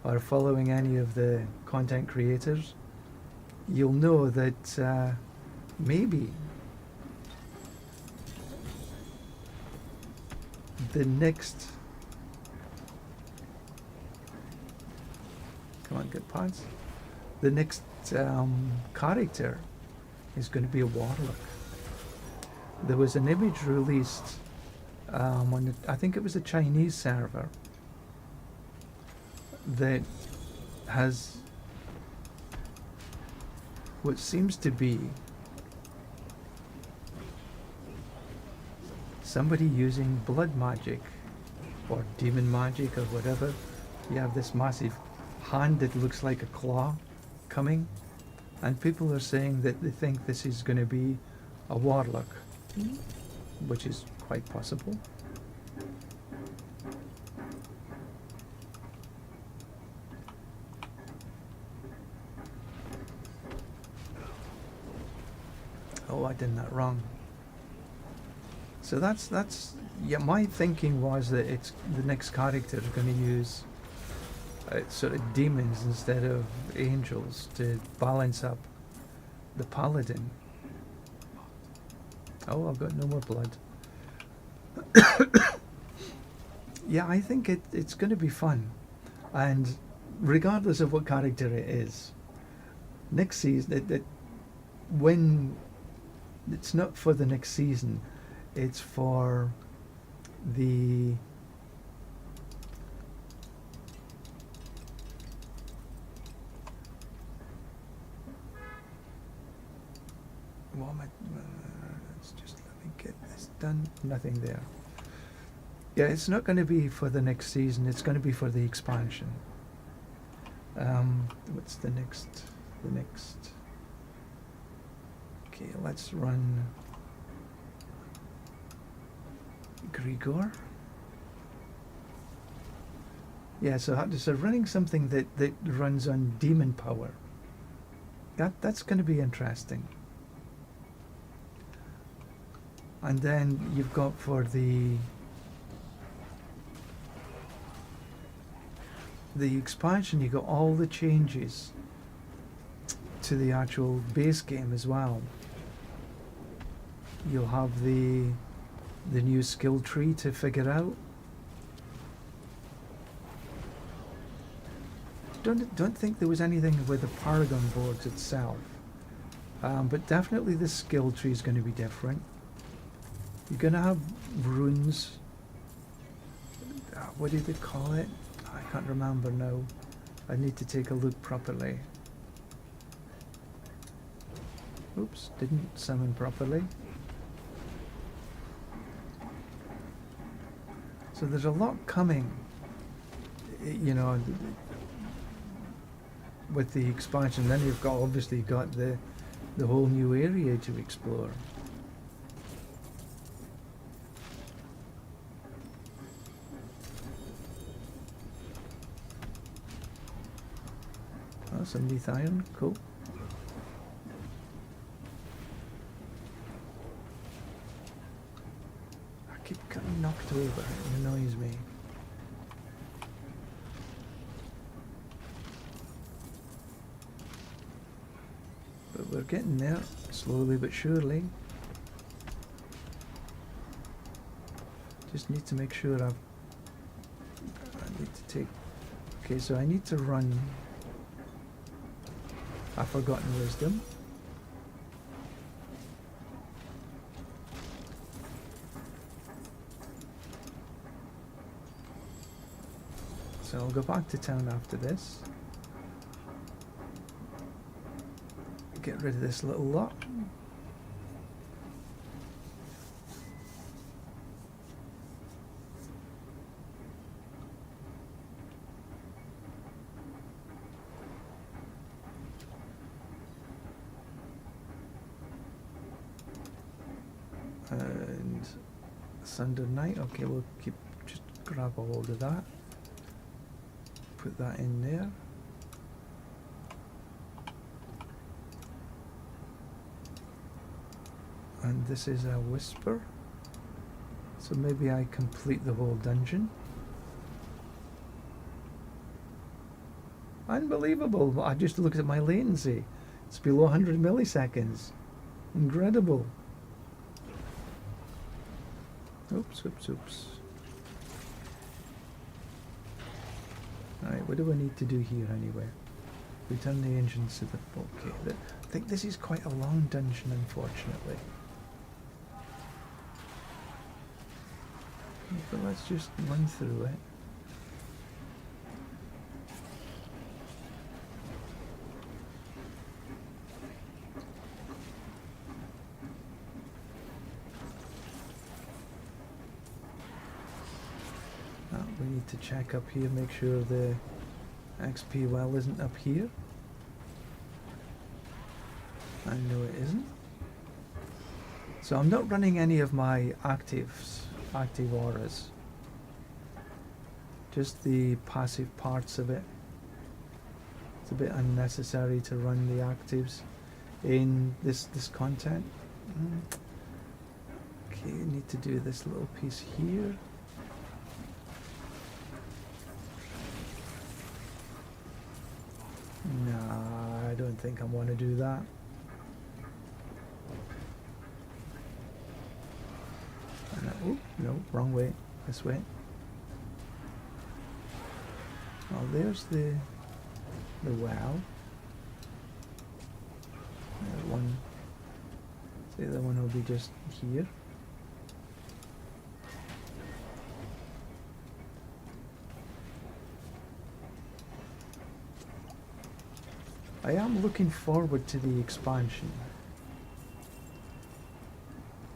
or following any of the content creators, you'll know that maybe the next, come on, get pads, the next character is going to be a warlock. There was an image released on the, I think it was a Chinese server, that has what seems to be somebody using blood magic or demon magic or whatever. You have this massive hand that looks like a claw coming, and people are saying that they think this is going to be a warlock, which is quite possible. Oh, I did that wrong. So that's yeah. My thinking was that it's the next character is going to use sort of demons instead of angels to balance up the Paladin. Oh, I've got no more blood. Yeah, I think it's going to be fun, and regardless of what character it is, next season, when it's not for the next season, it's for the let's just let me get this done. Nothing there. Yeah, it's not going to be for the next season, it's going to be for the expansion. What's the next? Okay, let's run Grigor. Yeah, so running something that runs on demon power. That's going to be interesting. And then you've got for the expansion, you got all the changes to the actual base game as well. You'll have the new skill tree to figure out. Don't think there was anything with the Paragon boards itself, but definitely the skill tree is going to be different. You're going to have runes. What do they call it? I can't remember now. I need to take a look properly. Oops, didn't summon properly. So there's a lot coming, you know, with the expansion. Then you've obviously got the whole new area to explore. Oh, some lithium, cool. I keep getting knocked over, it annoys me. But we're getting there, slowly but surely. Just need to make sure I need to take... Okay, so I need to run... I've forgotten wisdom. So I'll go back to town after this. Get rid of this little lot. And Sunday night, okay, we'll just grab a hold of that. Put that in there. And this is a whisper. So maybe I complete the whole dungeon. Unbelievable. I just looked at my latency. It's below 100 milliseconds. Incredible. Oops. Alright, what do I need to do here anyway? Return the engines to the... Okay, I think this is quite a long dungeon, unfortunately. But let's just run through it. We need to check up here, make sure the XP well isn't up here. I know it isn't. So I'm not running any of my active auras. Just the passive parts of it. It's a bit unnecessary to run the actives in this content. Okay, you need to do this little piece here. Nah, I don't think I want to do that. Oh, no, wrong way. This way. Oh, there's the well. There's one. The other one will be just here. I am looking forward to the expansion.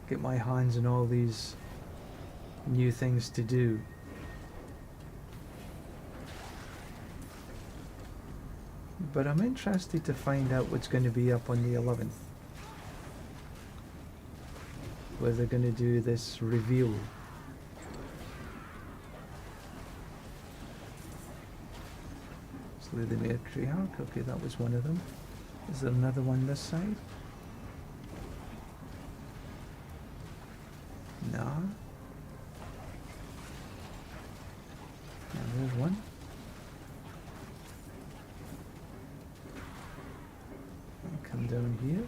Get my hands on all these new things to do. But I'm interested to find out what's going to be up on the 11th. Whether they're going to do this reveal. Slay the matriarch. Okay, that was one of them. Is there another one this side? No. There's one. I'll come down here.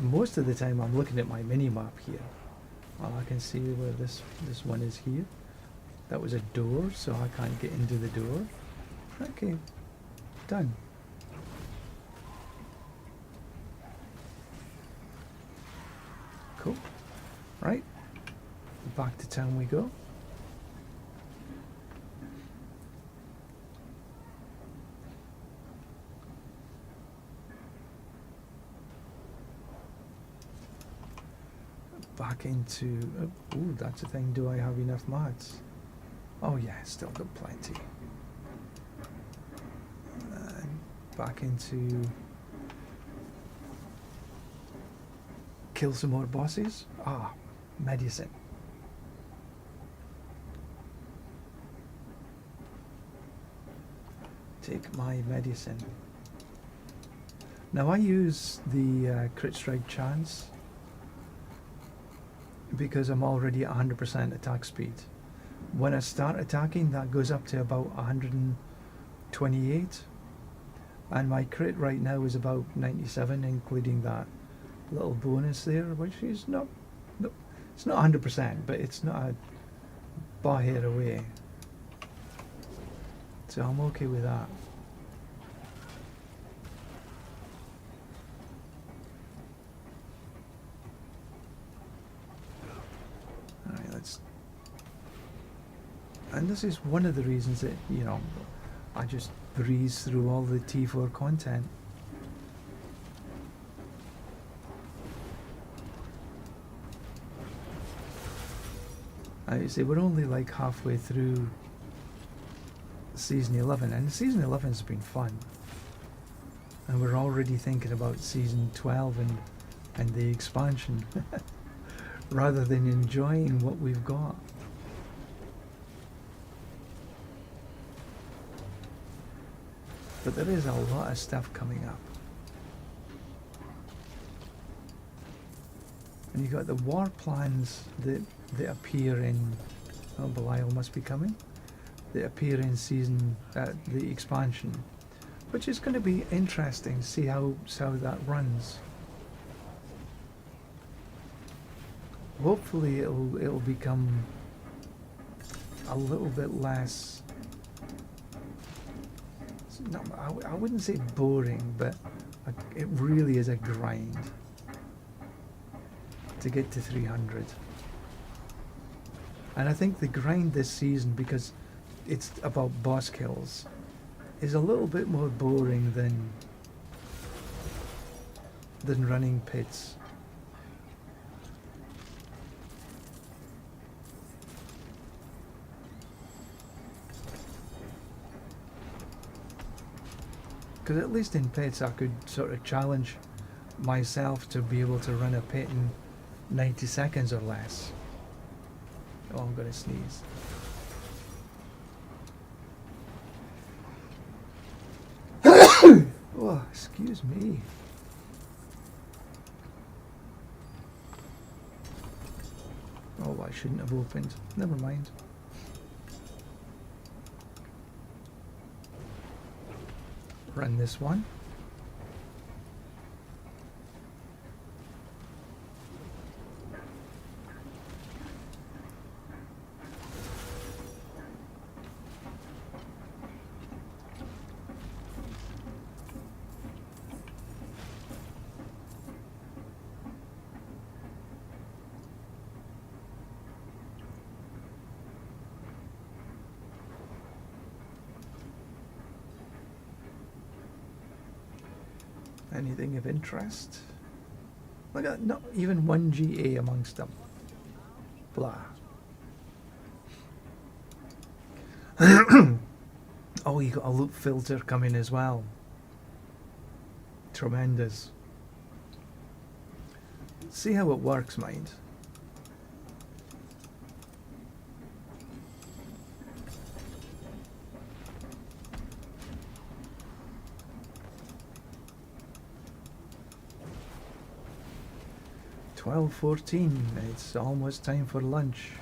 Most of the time I'm looking at my mini-map here. Well, I can see where this one is here. That was a door, so I can't get into the door. Okay, done. Cool. Right, back to town we go. Back into... oh, that's the thing. Do I have enough mods? Oh yeah, still got plenty. Back into... kill some more bosses. Ah, medicine. Take my medicine. Now I use the crit strike chance because I'm already at 100% attack speed. When I start attacking, that goes up to about 128, and my crit right now is about 97, including that little bonus there, which is not, no, it's not 100%, but it's not a bar hair away. So I'm okay with that. And this is one of the reasons that, you know, I just breeze through all the T4 content. I say we're only like halfway through season 11, and season 11 has been fun. And we're already thinking about season 12 and the expansion, rather than enjoying what we've got. But there is a lot of stuff coming up. And you got the war plans that appear in, oh, Belial must be coming, that appear in season, the expansion, which is going to be interesting to see how that runs. Hopefully it'll become a little bit less, no, I wouldn't say boring, but it really is a grind to get to 300. And I think the grind this season, because it's about boss kills, is a little bit more boring than running pits. Because at least in pits I could sort of challenge myself to be able to run a pit in 90 seconds or less. Oh, I'm gonna sneeze. Oh, excuse me. Oh, I shouldn't have opened. Never mind. Run this one. Anything of interest? Look at, not even one GA amongst them. Blah. Oh, you got a loop filter coming as well. Tremendous. See how it works, mind. $12:14. It's almost time for lunch.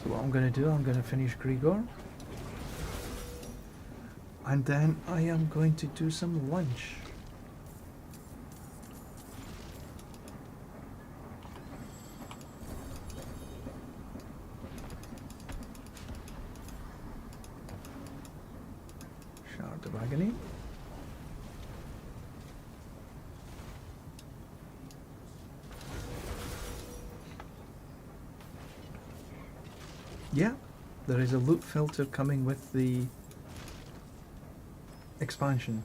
So what I'm going to do, I'm going to finish Grigor. And then I am going to do some lunch. Shard of Agony. Yeah, there is a loot filter coming with the expansion,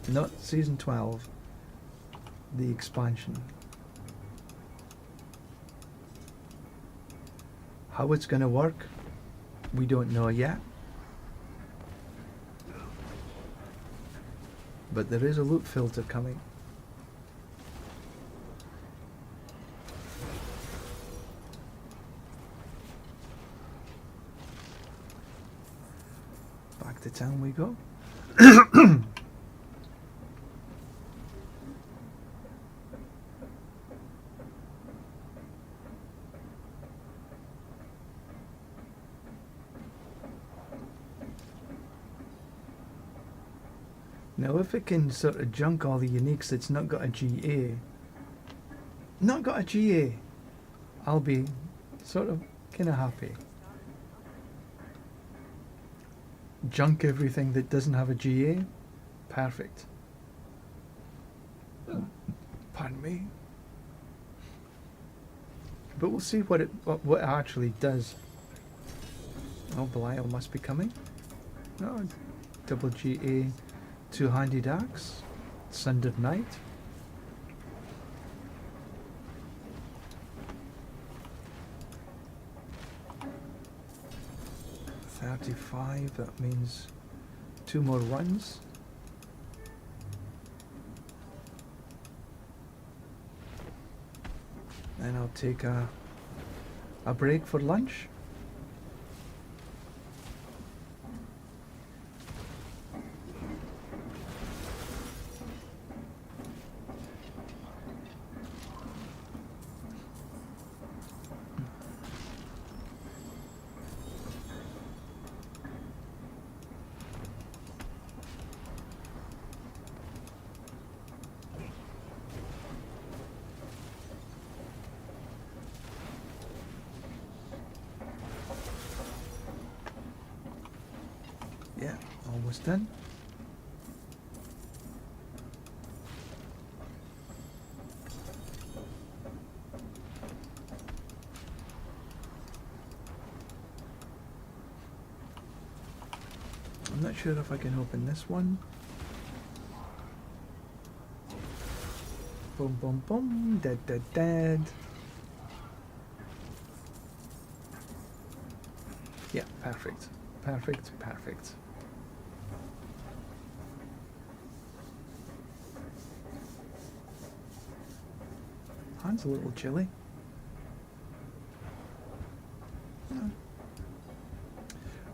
not season 12, the expansion. How it's going to work, we don't know yet, but there is a loot filter coming. Back to town we go. Now if it can sort of junk all the uniques that's not got a GA. Not got a GA. I'll be sort of kind of happy. Junk everything that doesn't have a GA. Perfect. Pardon me. But we'll see what it actually does. Oh, Belial must be coming. Oh, double GA, two-handed axe, Sundered Knight. $35, that means 2 more runs. And I'll take a break for lunch. Yeah, almost done. I'm not sure if I can open this one. Boom, boom, boom. Dead, dead, dead. Yeah, perfect. Perfect, perfect. Hand's a little chilly.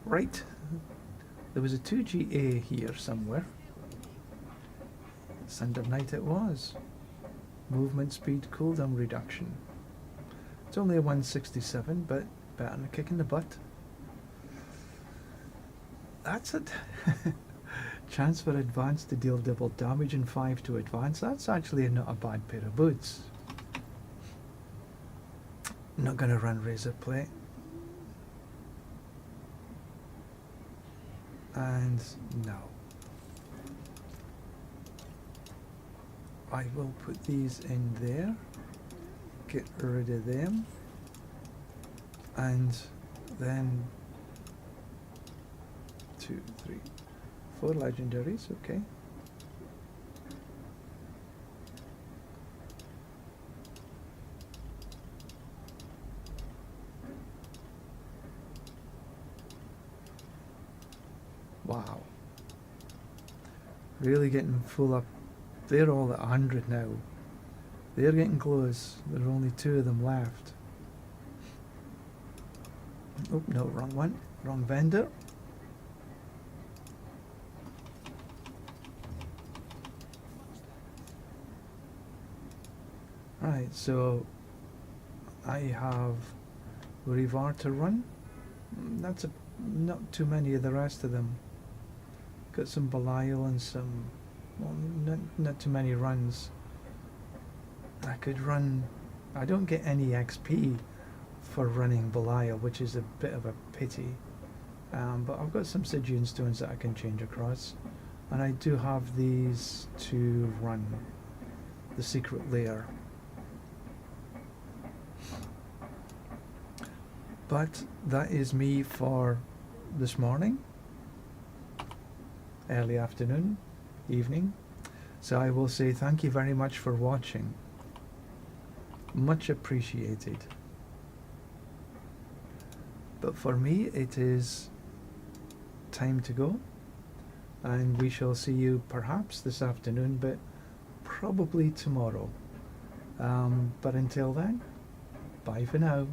Right. There was a 2GA here somewhere. Sundered Knight it was. Movement speed, cooldown reduction. It's only a 167, but better than a kick in the butt. That's it. Chance for advance to deal double damage and 5 to advance. That's actually not a bad pair of boots. Not going to run Razor Plate. And no. I will put these in there. Get rid of them. And then 2, 3, 4 legendaries, okay. Wow. Really getting full up. They're all at 100 now. They're getting close. There are only 2 of them left. Oh, no, wrong one. Wrong vendor. Right, so I have Rivar to run. That's not too many of the rest of them. Got some Belial and some, well, not too many runs. I could run, I don't get any XP for running Belial, which is a bit of a pity. But I've got some Stygian stones that I can change across. And I do have these to run the secret lair. But that is me for this morning. Early afternoon, evening. So I will say thank you very much for watching. Much appreciated. But for me it is time to go, and we shall see you perhaps this afternoon, but probably tomorrow. But until then, bye for now.